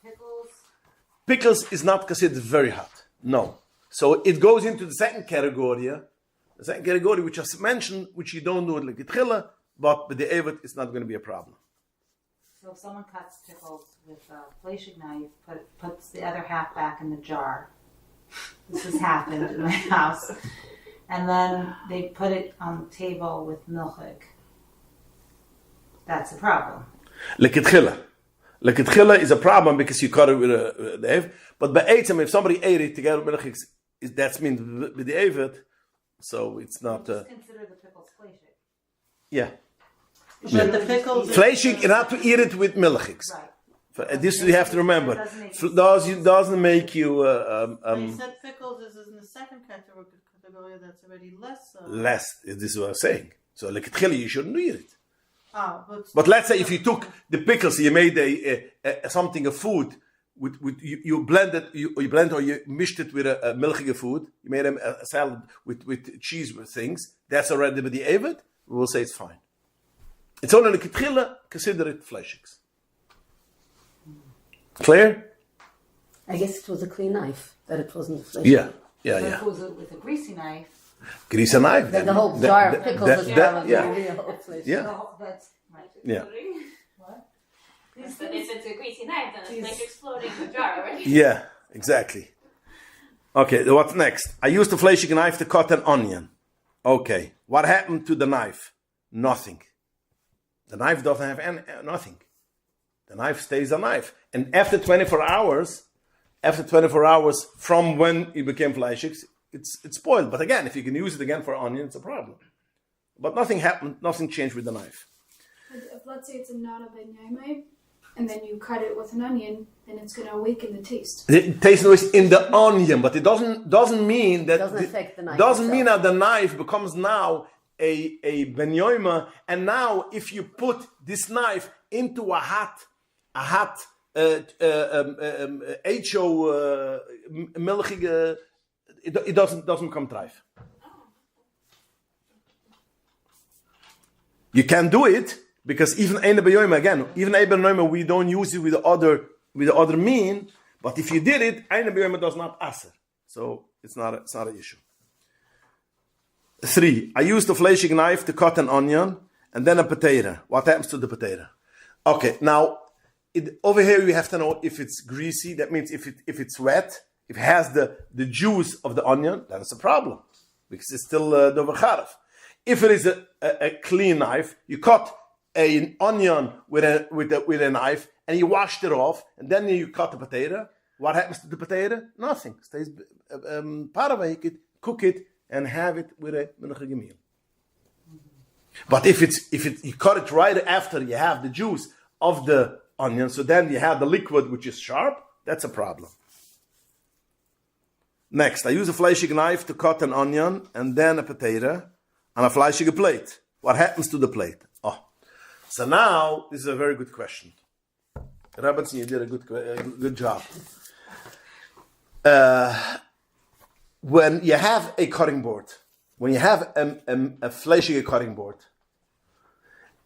Pickles is not considered very hot. No. So it goes into the second category. The second category, which I mentioned, which you don't do it like Gitchila, but with the Evid, it's not going to be a problem. So if someone cuts pickles with a flashing knife, puts the other half back in the jar, this has happened in my house, and then they put it on the table with milchig, that's a problem. Lekitchila is a problem because you cut it with the Evid, but by Eitzim, if somebody ate it together with milchig, that means with the Evid, so it's not... Just consider the pickles flashing. Yeah. But the pickles... Flashing, you have to eat it with milchiks. Right. This you have to remember. Doesn't make you... when you said pickles, this is in the second category that's already less... Less, this is what I'm saying. So like you shouldn't eat it. But let's say if you took the pickles, you made a food, you blended or you mixed it with a milchige food, you made a salad with cheese with things, that's already with the Evid, we will say it's fine. It's only the kitchila, consider it fleshiks. Clear? I guess it was a clean knife, that it wasn't a flesh. Yeah. If it was with a greasy knife. Greasy knife. The whole jar of pickles was probably real flesh. Yeah. That's right. Yeah. What? If it's a greasy knife, then it's like exploding the jar already. Yeah, exactly. Okay, what's next? I used a fleshing knife to cut an onion. Okay, what happened to the knife? Nothing. The knife doesn't have nothing. The knife stays a knife. And after 24 hours from when it became fleshik, it's spoiled. But again, if you can use it again for onion, it's a problem. But nothing happened, nothing changed with the knife. If let's say it's not a ben yaimai, and then you cut it with an onion, then it's going to awaken the taste. The taste noise in the onion, but it doesn't mean that Doesn't affect the knife Doesn't mean itself. that the knife becomes now a benyoima, and now if you put this knife into a hot milchige, it doesn't become treif. You can do it because even eine benyoima again, even eine benyoima we don't use it with the other mean, but if you did it, eine benyoima does not aser, so it's not an issue. 3. I use the fleshig knife to cut an onion and then a potato. What happens to the potato? Okay, now over here you have to know if it's greasy. That means if it's wet, if it has the juice of the onion, then it's a problem because it's still dover charav. If it is a clean knife, you cut an onion with a knife and you washed it off, and then you cut the potato. What happens to the potato? Nothing. Stays paravake it, cook it, and have it with a menachige meal. But if you cut it right after you have the juice of the onion, so then you have the liquid which is sharp, that's a problem. Next, I use a fleshig knife to cut an onion and then a potato on a fleshige plate. What happens to the plate? So now this is a very good question. Robinson, you did a good job. When you have a cutting board, when you have a fleshige cutting board,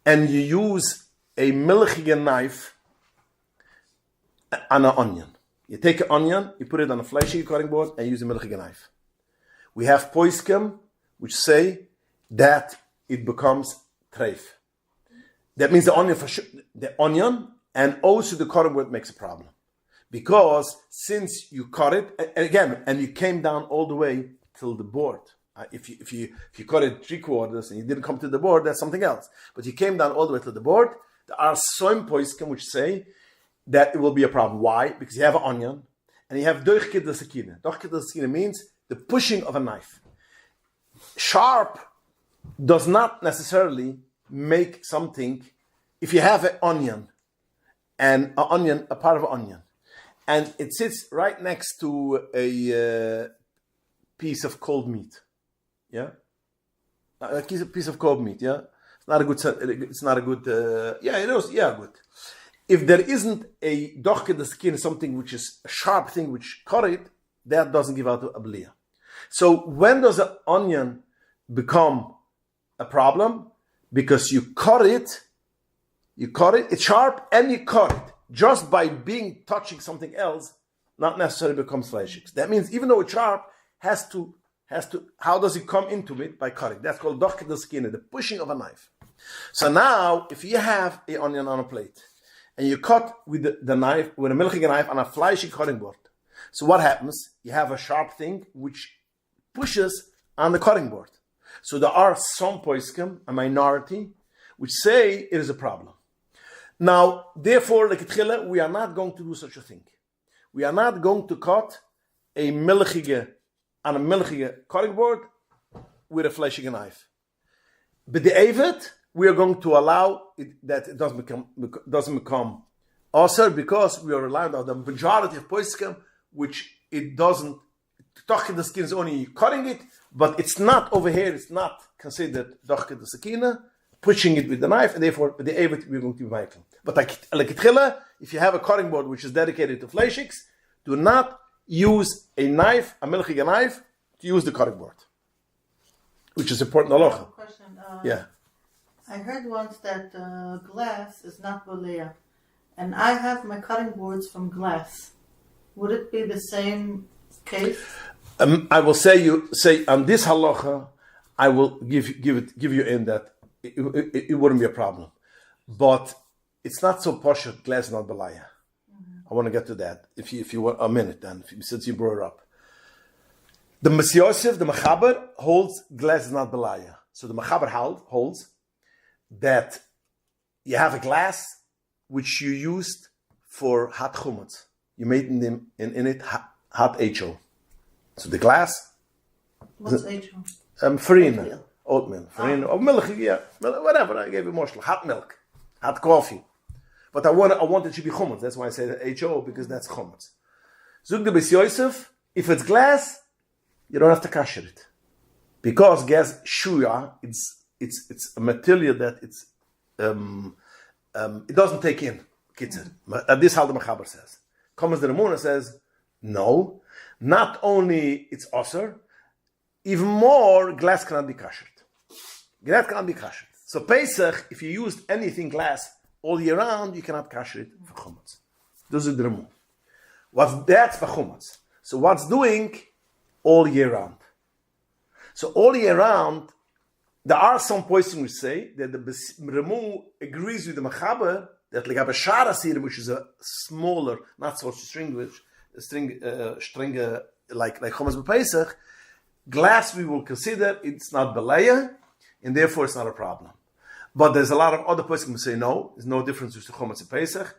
and you use a milchige knife on an onion, you take an onion, you put it on a fleshige cutting board, and use a milchige knife. We have poskim which say that it becomes treif. That means the onion and also the cutting board makes a problem. Because since you cut it, and you came down all the way till the board. If you cut it 3/4 and you didn't come to the board, that's something else. But you came down all the way to the board. There are some poskim which say that it will be a problem. Why? Because you have an onion and you have dochkid de sakine. Dochkid de sakine means the pushing of a knife. Sharp does not necessarily make something. If you have an onion and a part of an onion, and it sits right next to a piece of cold meat, yeah, a piece of cold meat, yeah. It's not a good. Yeah, it is. Yeah, good. If there isn't a dochke de skin, something which is a sharp thing which cut it, that doesn't give out a blia. So when does an onion become a problem? Because you cut it, it's sharp, and you cut it. Just by touching something else, not necessarily becomes fleshig. That means even though it's sharp, has to. How does it come into it? By cutting. That's called dochke de skin, the pushing of a knife. So now, if you have an onion on a plate, and you cut with the knife, with a milchige knife on a fleshig cutting board, so what happens? You have a sharp thing which pushes on the cutting board. So there are some poskim, a minority, which say it is a problem. Now, therefore, like it we are not going to do such a thing. We are not going to cut a milchige on a milchige cutting board with a fleshige knife. But the avid, we are going to allow it that it doesn't become also because we are relying on the majority of poskim, which it doesn't. Dochke the skin is only cutting it, but it's not over here. It's not considered dochke the sakina, pushing it with the knife, and therefore with the avid we're going to be making. But like if you have a cutting board which is dedicated to fleshigs, do not use a knife, a milchige knife, to use the cutting board, which is important halacha. Question. Yeah. I heard once that glass is not bolea, and I have my cutting boards from glass. Would it be the same case? I will say on this halacha, I will give you in that it wouldn't be a problem, but it's not so poshut. Glass is not belaya. I want to get to that. If you want a minute, then since you brought it up, the Mas Yosef, the Mechaber holds glass is not belaya. So the Mechaber holds that you have a glass which you used for hot chumutz. You made in it hot HO. So the glass. What's HO? Farina, oatmeal, farina, or milk, yeah, whatever. I gave you more hot milk, hot coffee. But I want it to be chumutz. That's why I say the HO, because that's chumutz. Zug the Bis Yosef, if it's glass, you don't have to kasher it. Because gas shuya, it's a material that it doesn't take in. Kitzer. This how the Mechaber says. Comes the Ramuna says, no, not only it's osir, even more glass cannot be kashered. Glass cannot be kashered. So Pesach, if you used anything glass all year round, you cannot kasher it for chumutz. This is the Ramuna. That's for chumutz. So what's doing all year round? So all year round, there are some points which say that the Remu agrees with the Mechaber that like a shara serum, which is a smaller, not so string like Chomas b'Pesach, glass we will consider it's not beleya, and therefore it's not a problem. But there's a lot of other points who say no, there's no difference between Chomas b'Pesach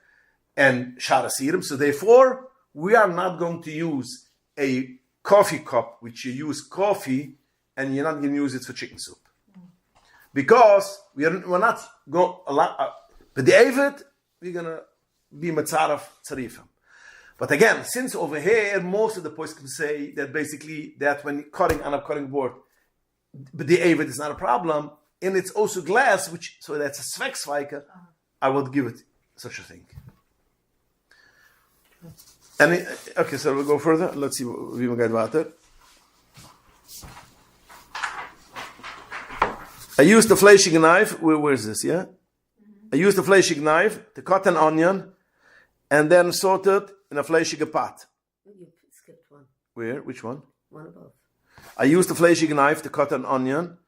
and shara serum. So therefore, we are not going to use a coffee cup which you use coffee, and you're not going to use it for chicken soup. Because we're not going to allow, but the Avid, we're going to be Matzaraf Tzarifim. But again, since over here, most of the points can say that basically that when cutting on a cutting board, but the Avid is not a problem, and it's also glass, which, so that's a Sveksvike, I would give it such a thing. And okay, so we'll go further. Let's see what we will get about it. I used the fleshing knife. Where is this? Yeah, I used the fleshing knife to cut an onion, and then sort it in a fleshing pot. You skipped one. Where? Which one? One above. I used the fleshing knife to cut an onion,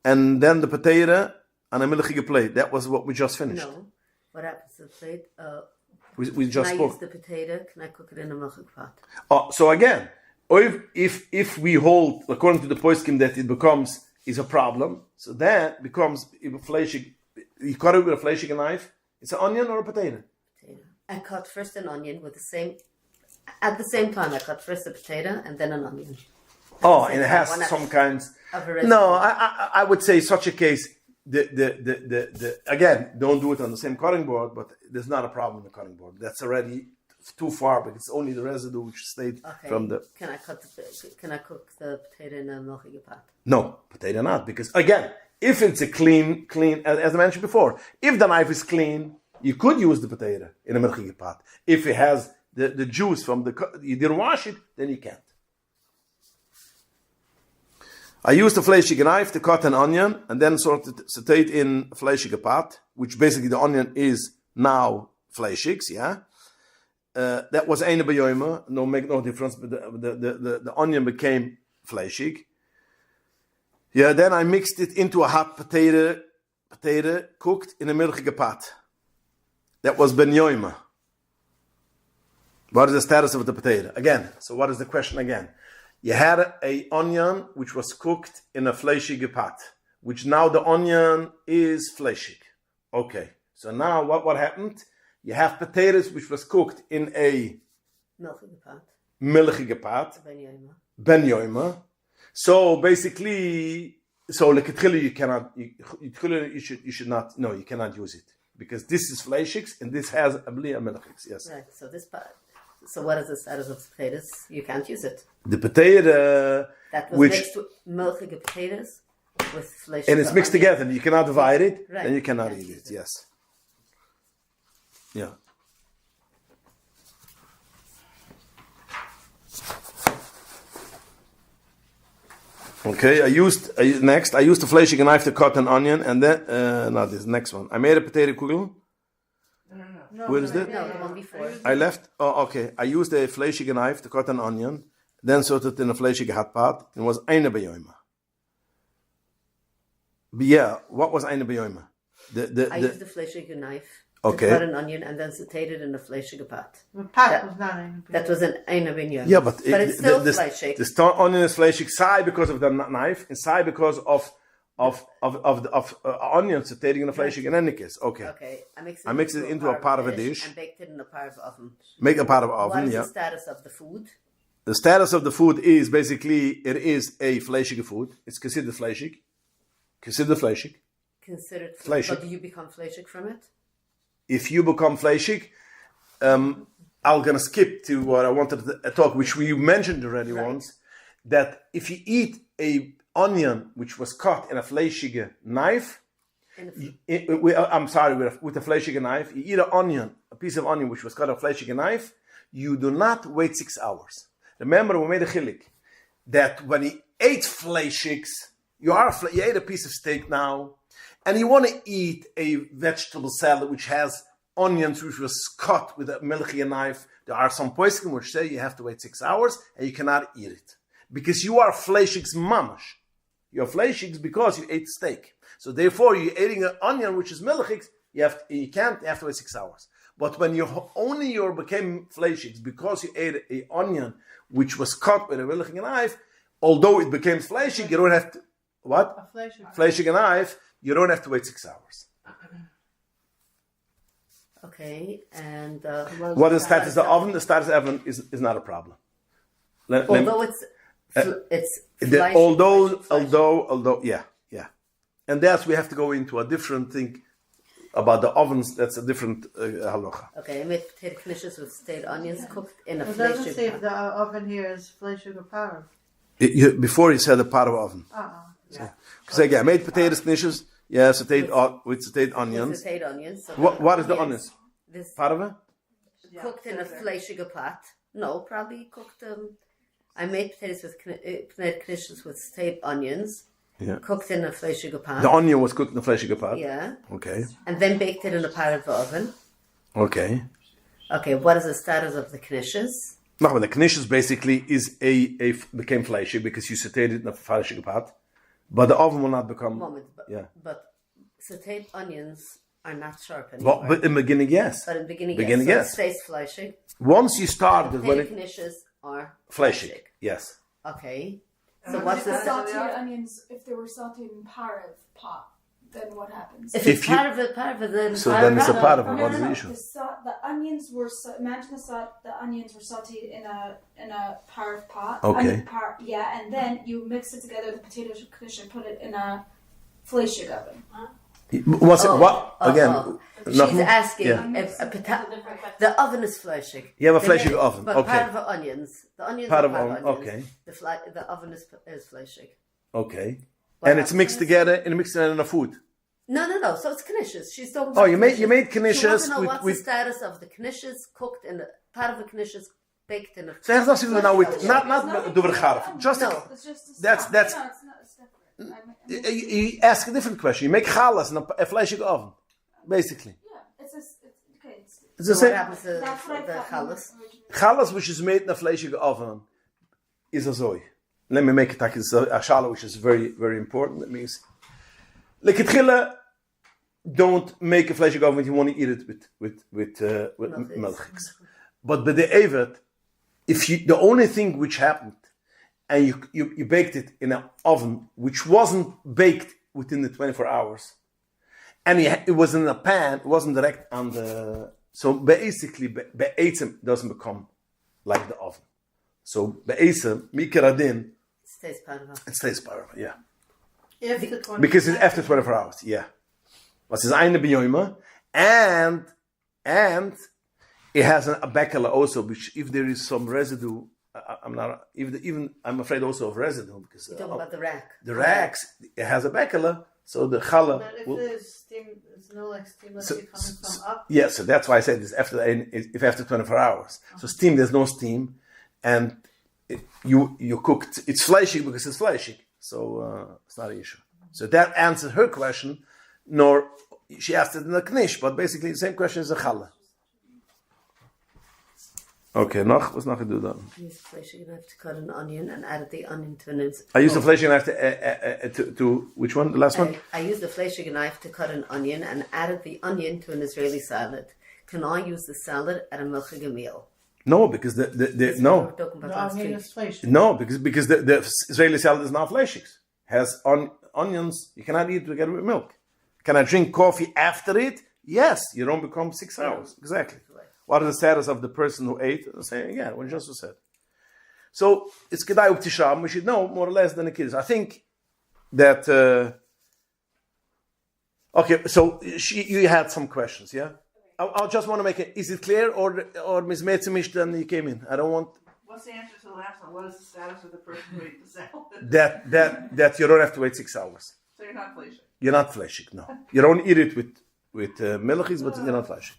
and then the potato on a milchige plate. That was what we just finished. No. What happens to the plate? We just can spoke. I use the potato? Can I cook it in a milchige pot? Oh, so again, if we hold according to the poskim that it becomes is a problem, so that becomes if a fleshing. You cut it with a fleshing knife. It's an onion or a potato. Potato. I cut first an onion with the same. At the same time, I cut first a potato and then an onion. Oh, and it has some kinds. No, I would say such a case. The again, don't do it on the same cutting board, but there's not a problem in the cutting board. That's already too far, but it's only the residue which stayed from the. Can I cook the potato in a milchige pot? No, potato not, because again, if it's a clean, as I mentioned before, if the knife is clean, you could use the potato in a milchige pot. If it has the juice from you didn't wash it, then you can't. I used a fleshige knife to cut an onion and then saute it in a fleshige pot, which basically the onion is now fleshigs, yeah. That was eine beyoyma, make no difference, but the onion became fleshig. Yeah, then I mixed it into a hot potato cooked in a milchige pot. That was ben yoyma. What is the status of the potato? Again, so what is the question again? You had an onion which was cooked in a fleshige pot, which now the onion is fleshig. Okay, so now what happened? You have potatoes which was cooked in a milchige pot, ben yoyma. So basically, you should not. No, you cannot use it because this is fleishigs and this has a blia milchigs. Yes. Right. So this part. So what is the status of potatoes? You can't use it. The potato that was mixed with milchige potatoes with flesh, and it's mixed together. You cannot divide it, right. Then you cannot eat it. Yes. Yeah. Okay, I used a fleshige knife to cut an onion, and then not this next one. I made a potato kugel. No, where is that? No, the one before. I left. Oh, okay. I used a fleshige knife to cut an onion, then sort it in a fleshige hot pot. It was eine beyoyma. Yeah, what was eine beyoyma? I used the fleshige knife to cut an onion and then sauteed it in a fleshige pot. The pot was not eine beyoyma. That was an eine beyoyma. Yeah, but it's still fleshig. The onion is fleshig, side because of the knife, and side because of onions sauteed in a fleshig in any case. Okay. Okay. I mix it into a part of a dish and baked it in a part of oven. Make a part of oven. What is yeah. the status of the food? The status of the food is basically it is a fleshige food. It's considered fleshig. Considered fleshig. Considered fleshig. But do you become fleshig from it? if you become fleischig, I'm going to skip to what I wanted to talk, which we mentioned already once, that if you eat a onion which was cut in a fleischige knife, with a fleischige knife, you eat an onion, a piece of onion which was cut in a fleischige knife, you do not wait 6 hours. Remember, we made a chilik that when you ate fleischigs, you ate a piece of steak now, and you want to eat a vegetable salad which has onions which was cut with a milky knife. There are some poskim which say you have to wait 6 hours and you cannot eat it because you are fleischigs mamash. You're fleischigs because you ate steak. So therefore, you're eating an onion which is milchigs. You have to wait 6 hours. But when you became fleischigs because you ate an onion which was cut with a milky knife, although it became fleischig, you don't have to fleischig knife. You don't have to wait 6 hours. Okay, and what is the status of the oven? The status of the oven is not a problem. Although yeah, and that's we have to go into a different thing about the ovens. That's a different halacha. Okay, I made potato knishes with stayed onions cooked in a It doesn't say fleischig if the oven here is fleischig or power. Before he said a part of oven. Because again, I made potatoes knishes. Yeah, with sauteed onions. With sauteed onions. So What is the onions? This Part of it? cooked in a fleischige pot. No, probably cooked. I made potatoes with potato knishes with sauteed onions. Yeah. Cooked in a fleischige pot. The onion was cooked in the fleischige pot. Yeah. Okay. And then baked it in a part of the oven. Okay. Okay, what is the status of the knishes? No, but the knishes basically became fleischig because you sauteed it in a fleischige pot. But the oven will not become. But sauteed onions are not sharp But anymore. in the beginning, yes. But in the beginning, Beginning, yes. yes. So it stays fleischig. Once you started when Potato it knishes are fleischig, yes. Okay. So what's the sauteed onions? If they were sauteed in parav pot, then what happens? If it's part of it, then so then it's a part of it. What is the issue? The onions were imagine the onions were sauteed in a parav pot. Okay. And then you mix it together with the potato knish and put it in a fleischig oven. What's it? What again? She's asking if the oven is fleischig. You have a fleischig oven. But Okay. part of the onions. The onions Part are of part of oven, onions. okay. The oven is fleischig. Okay. What And it's happens? mixed together and mixed in a food. No. So it's knishes. She's talking Oh, about you made She knishes wants to know what's with the status of the knishes cooked in part of the knishes baked in a. so it has nothing to do now with not dover garf. Just It's just that's no, it's different. you ask a different question. You make chalas in a fleischig oven, basically. Yeah, it's okay. It's the So what same. happens to That's what I the thought challah? Chalas which is made in a fleischig oven is a zoy. Let me make it like a shala which is very very important. That means leketchila, don't make a fleischig oven if you want to eat it with milchiks. But by the evet, the only thing which happened, and you baked it in an oven which wasn't baked within the 24 hours, and it was in a pan, it wasn't direct on the. So basically, be'etzem doesn't become like the oven. So be'etzem mikaradin, it stays part of it, yeah. Because it's after 24 hours, yeah. Was is eine biyoima, and it has a bakala also, which if there is some residue, I'm afraid also of residue because You're talking about the rack. The racks, it has a bakala, so the challah. But if there's steam, there's no steam coming from up. Yeah, so that's why I said this after 24 hours. So steam, there's no steam, and you cooked. It's fleischig because it's fleischig, so it's not an issue. So that answers her question. Nor she asked it in the knish, but basically the same question as the challah. Okay, what's noch do then? I used a fleischig knife to cut an onion and added the onion to an. I used the fleischig knife to which one? The last one? I used the fleischig knife to cut an onion and added the onion to an Israeli salad. Can I use the salad at a milchige meal? No, because the no. We're talking about The last onion week. is fleischig. No, because the Israeli salad is not fleischig. Has onions. You cannot eat together with milk. Can I drink coffee after it? Yes, you don't become 6 hours. Exactly. What is the status of the person who ate? I'll say again, what just was said. So it's kedai up tisham. We should know more or less than the kids. I think that. Okay, so you had some questions, yeah. I just want to make it. Is it clear or Ms. Metzimish then you came in? I don't want What's the answer to the last one? What is the status of the person who ate the salad? that you don't have to wait 6 hours. So you're not fleshig. You're not fleshig, no. You don't eat it with melachis, but you're not fleshig.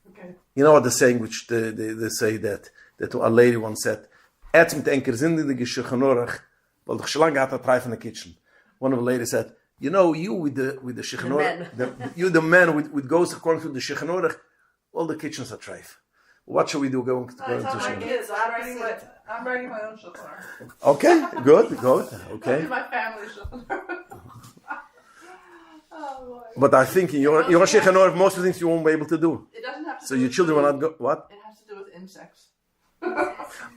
Okay. You know what the saying which they say that a lady once said, "Ets mit enker zindige shechnorach, weil doch schon lange hat treif in the kitchen." One of the ladies said, "You know, you with the shechnorach, you the man with goes according to the shechnorach, all the kitchens are treif. What shall we do going to shechnorach?" Kids, I'm writing my own shulchan. Okay, good. Okay. My family shulchan. Oh, But I think in your shechnorach, most of the things you won't be able to do. it doesn't have to So do your with children will food. not go. What? It has to do with insects.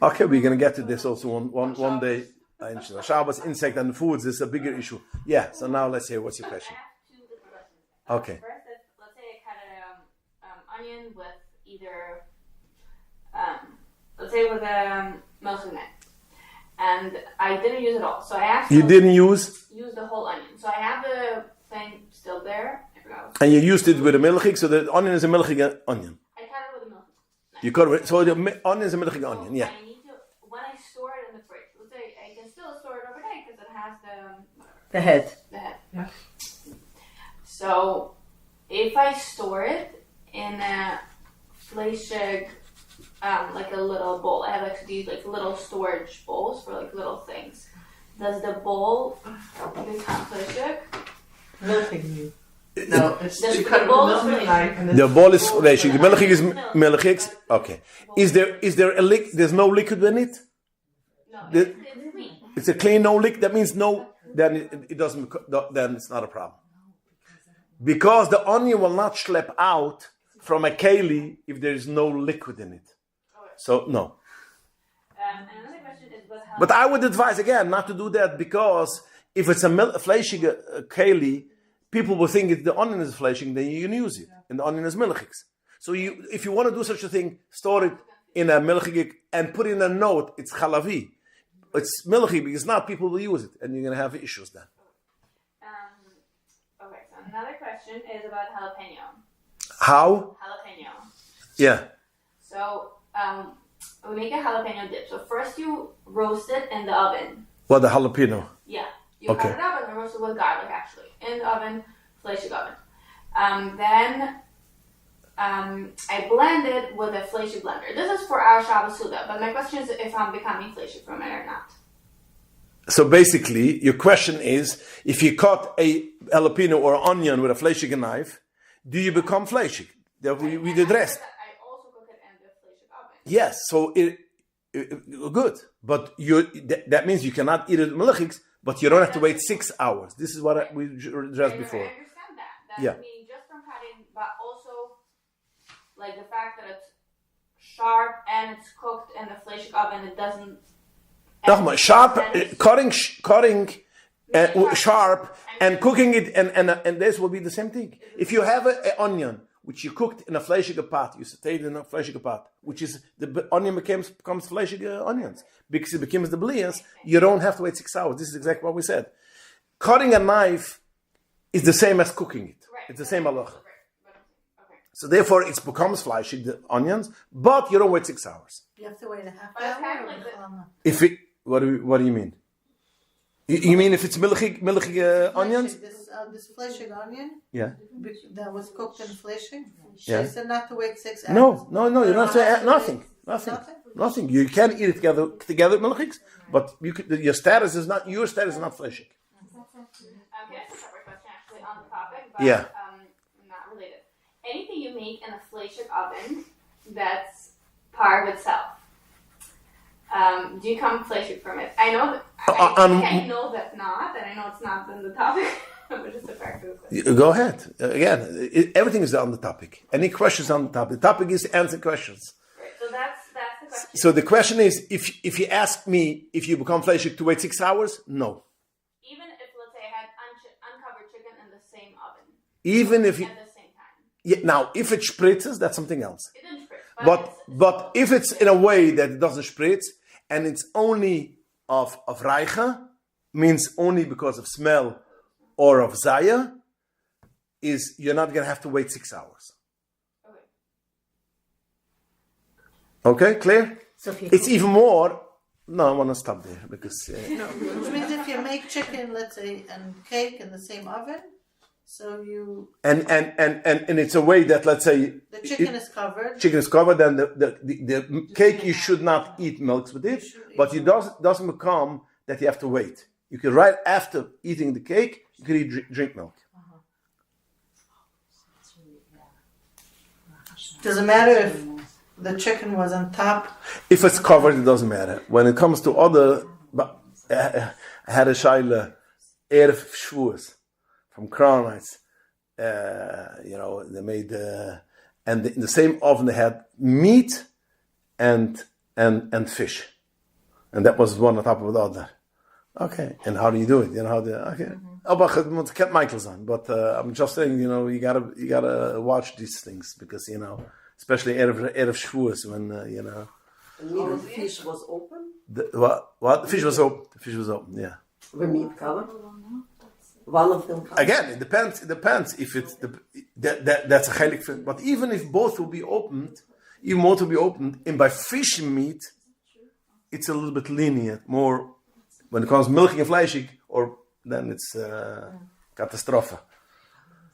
Okay, we're going to get to this also one day. Shabbos, insect and foods is a bigger issue. Yeah, so now let's hear what's your question. I have two different questions. Okay. First, let's say I cut an onion with either, let's say with a milking knife, and I didn't use it all. So I actually You didn't use, the whole onion. So I have the thing still there. I forgot. and you used it with a milchig, so the onion is a milchig onion. I cut it with a milking knife. You cut it, so the onion is a milchig onion, yeah. I need to, when I store it in the fridge, let's say I can still store it overnight because it has The head. the head. Yeah. So if I store it in a fleshig, like a little bowl, I have like these like little storage bowls for like little things. Does the bowl become fleshig? Milking you. No, it's The you cut it with bowl a is milking fleshig. knife and The it's ball is fleshig, the milchig is milchig. Okay. Is there a lick, there's no liquid in it? No, The- it's clean. It's a clean no lick, that means no, then it doesn't, then it's not a problem. Because the onion will not schlep out from a keli if there is no liquid in it. So, no. And another question is with how. But I would advise again not to do that because if it's a fleshig keli, people will think the onion is fleshing, then you can use it. And the onion is milchig. So if you want to do such a thing, store it in a milchig and put in a note, it's chalavi. It's milchig because not people will use it and you're going to have issues then. Okay, so another question is about jalapeno. How? Jalapeno. Yeah. So, we make a jalapeno dip. So first you roast it in the oven. Well, the jalapeno. Yeah. You Okay. cut it up and then roast it with garlic actually. In the oven, fleshig oven. Then I blend it with a fleshig blender. This is for our Shabbos Suda, but my question is if I'm becoming fleshig from it or not. So basically, your question is, if you cut a jalapeno or onion with a fleshig knife, do you become fleshig? That we did rest. I also cook it in the fleshig oven. Yes, so good. But that means you cannot eat it milchigs, but you don't have to wait 6 hours. This is what we addressed before. I understand that. That's Yeah. me just from cutting, but also like the fact that it's sharp and it's cooked in the fleshig oven. It doesn't. Nochmal, sharp, cutting sharp and cooking it, and this will be the same thing. If you have an onion which you cooked in a fleshig pot, you sauteed in a fleshig pot, which is the onion becomes fleshig onions because it becomes the blias. You don't have to wait 6 hours. This is exactly what we said. Cutting a knife is the same as cooking it. Right. It's the same halacha. Okay. So therefore, it becomes fleshig, the onions, but you don't wait 6 hours. You have to wait a half But it's hour. kind of Or like the- how long? If it, what do you mean? You mean if it's milchig onions? This fleshing onion Yeah. that was cooked in fleshing. Yeah. She said not to wait 6 hours. No. You don't have to add nothing. You can eat it together milchigs, but your status is not fleshig. Okay, that's a separate question actually on the topic, but Yeah. not related. Anything you make in a fleshig oven that's par of itself, do you come fleshig from it? I know that I know that not, and I know it's not in the topic, but just a practice. Go ahead. Again, everything is on the topic. Any questions on the topic? The topic is to answer questions. Right, so that's the question. So the question is, if you ask me if you become fleshig to wait 6 hours, no. Even if, let's say, I had uncovered chicken in the same oven Even if you, at the same time, yeah, now if it spritzes, that's something else. it didn't spritz, But if it's in a way that it doesn't spritz and it's only of reicha, means only because of smell or of zaya, is you're not going to have to wait 6 hours. Okay, clear? So if you It's even more. No, I want to stop there because. No, which means if you make chicken, let's say, and cake in the same oven, so you And it's a way that, let's say, the chicken is covered. chicken is covered, and the cake you should not eat milks with it, but it doesn't become that you have to wait. You can right after eating the cake, you can eat drink milk. Does it matter if the chicken was on top? If it's covered, it doesn't matter. When it comes to other, I had a shaila Erev Shavuos from Crown Heights. They made and in the same oven they had meat and fish, and that was one on top of the other. Okay, and how do you do it? You know how the okay. But kept Michael's on, but I'm just saying, you gotta watch these things because especially Erev Shavuos when And meat and fish was open? What? The fish was open. The fish was open. Yeah. The meat covered? One of them covered. Again, it depends. It depends if it's that's a heilig thing. But even if both will be opened, and by fish and meat, it's a little bit lenient. More when it comes milk and fleischig, or then it's catastrophe.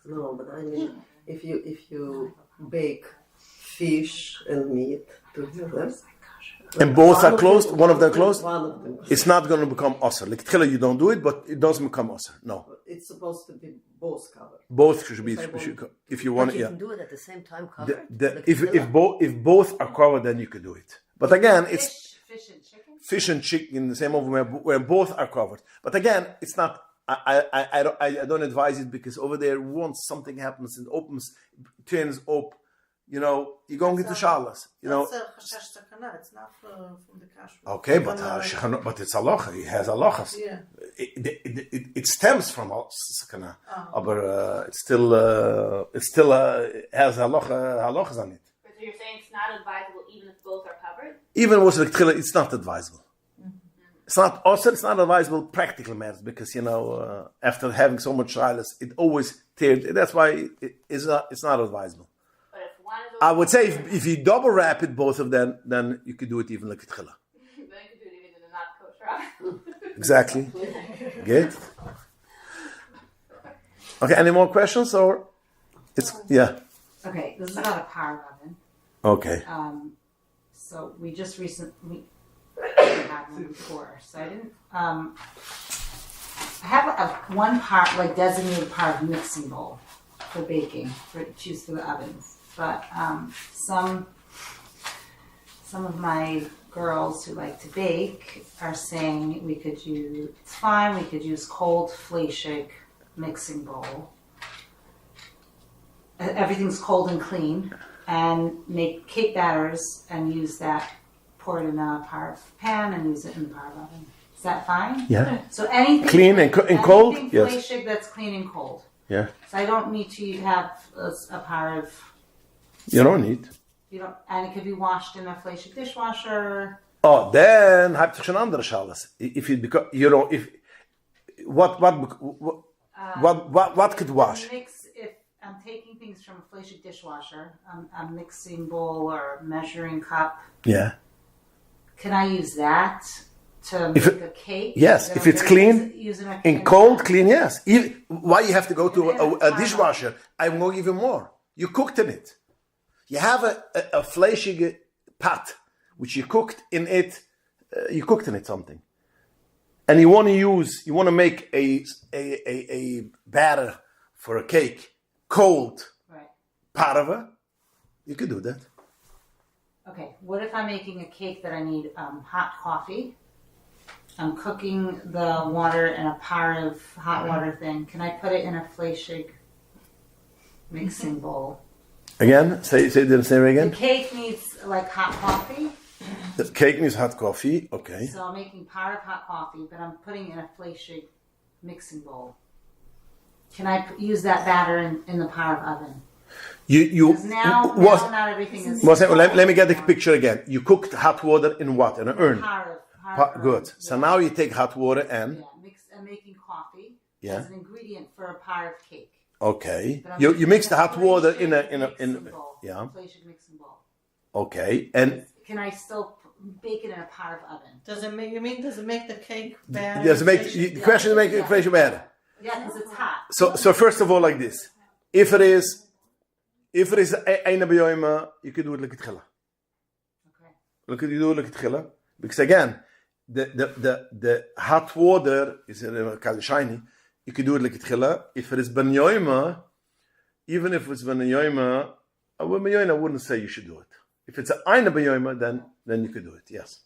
No, but I mean, if you bake fish and meat together, and both are closed, one of them closed, one of them. it's not going to become osir. Like tchila, you don't do it, but it doesn't become osir. No, It's supposed to be both covered. both should be. If you want, but you yeah. can do it at the same time covered. If both are covered, then you can do it. But again, it's Fish and chicken? fish and chicken in the same oven where both are covered. But again, it's not. I don't advise it because over there, once something happens and opens, turns up, you're going to get the shalas. That's a chashash sakana. It's not from the kashrut. Okay, but it's halacha. It has halachas. Yeah. It stems from sakana, but it still has halachas on it. So you're saying it's not advisable even if both are covered? Even with the tchila, it's not advisable. It's not also. It's not advisable. Practical matters because after having so much shilas, it always tears. That's why it's not advisable. But if one is I would say if you double wrap it, both of them, then you could do it even like a tchila. then you could do it even in a not kosher oven. Exactly. Good. Okay. Any more questions or it's yeah. Okay, this is about a power oven. Okay. So we just recently had one before, so I didn't. I have one part, like designated part of mixing bowl for baking, choose for the ovens. But some of my girls who like to bake are saying it's fine. We could use cold fleischig mixing bowl. Everything's cold and clean, and make cake batters and use that, pour it in a parv pan and use it in the parv oven. Is that fine? Yeah. So anything Clean and cold? Anything Yes. fleischig that's clean and cold. Yeah. So I don't need to have a parv. You don't need. And it could be washed in a fleischig dishwasher. Oh, then heb je schon andere shalas. If it because what could wash? If I'm taking things from a fleischig dishwasher, a mixing bowl or measuring cup. Yeah. Can I use that to make a cake? Yes, if it's clean, in cold, clean, yes. Why you have to go to a dishwasher? I'm going even more. You cooked in it. You have a fleischige pot, which you cooked in it. You cooked in it something, and you want to make a batter for a cake, cold, right? parve. You could do that. Okay. What if I'm making a cake that I need hot coffee? I'm cooking the water in a pot of hot water thing. Can I put it in a fleischig mixing bowl? Again, say the same again. The cake needs like hot coffee. The cake needs hot coffee. Okay. So I'm making pot of hot coffee, but I'm putting it in a fleischig mixing bowl. Can I use that batter in the pot of oven? Because now not everything is. Let me get the picture again. You cooked hot water in what? In an urn. Good. So now you take hot water and. Yeah, I'm making coffee as an ingredient for a pot of cake. Okay. But I'm You thinking mix the hot fleishig water in mixing bowl. yeah. Fleishig mixing bowl. Okay. And Can I still bake it in a pot of oven? Does it make the cake bad? does it make the question is making the question better? Yeah, because it's hot. So first of all, like this: if it is eine beyoima, you could do it like tchila. Okay. Look at you do it like tchila, because again, the hot water is kind of shiny. You could do it like tchila. If it is beyoima, even if it's beyoima, I wouldn't say you should do it. If it's eine beyoima, then you could do it. Yes,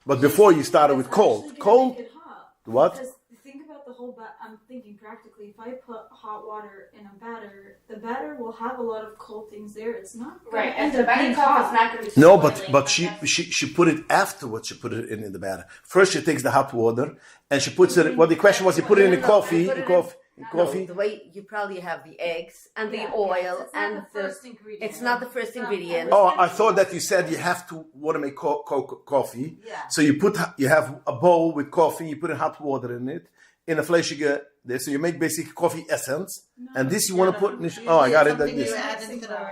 but before you started with cold. Make it hot. What? Because think about the whole I'm thinking practically. If I put hot water in a batter, the batter will have a lot of cold things there. It's not Right, and end the up being batter itself is hot. not going to be No, spoiling, but that's- she put it afterwards. She put it in the batter. First, she takes the hot water and she puts it. Well, the question was, you put it in coffee. Put it In coffee. No, the way you probably have the eggs and the Yeah, oil it's not and the first ingredient. It's not the first ingredient. Oh, I thought that you said you have to want to make coffee. Yeah. So you have a bowl with coffee. You put in hot water in it in a fleishige. So you make basically coffee essence, and this you want to put. Oh, I got it like this.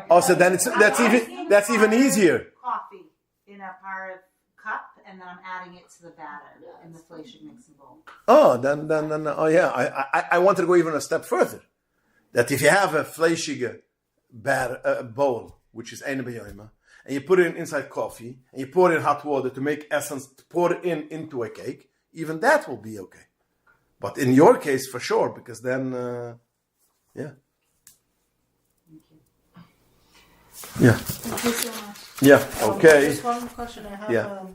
Also, then that's even easier. Coffee in a part of cup, and then I'm adding it to the batter in the fleishig mixing bowl. Oh, then, oh yeah. I wanted to go even a step further. That if you have a fleishige bowl, which is eine beyoima, and you put it inside coffee, and you pour it in hot water to make essence, to pour it into a cake, even that will be okay. But in your case, for sure, because then, yeah. Yeah. Thank you so much. Yeah, okay. Just one question I have. Yeah.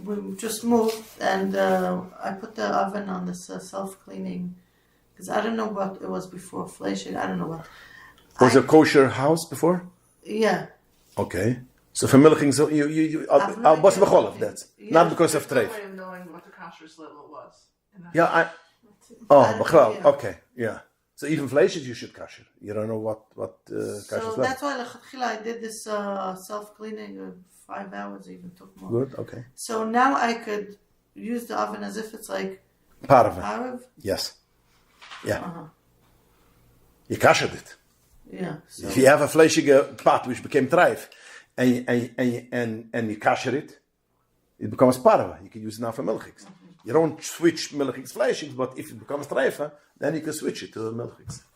We just moved and I put the oven on this self-cleaning because I don't know what it was before flashing. I don't know what. Was it a kosher house before? Yeah. Okay. So vermilliging, so you was becholf, that's not because of treif. No way of knowing what the kashrus level was. Yeah, becholf. Okay, yeah. So even fleisches you should kasher. You don't know what kasher So is. that's why I did this self-cleaning. 5 hours even took more. Good, okay. So now I could use the oven as if it's like Parve. Parav. Yes. Yeah. Uh-huh. You kashered it. Yeah. So If you have a fleishige pot which became treif, and you kasher it, it becomes parve. You can use it now for milchiks. You don't switch milchiks fleishigs, but if it becomes treifa, then you can switch it to milchiks.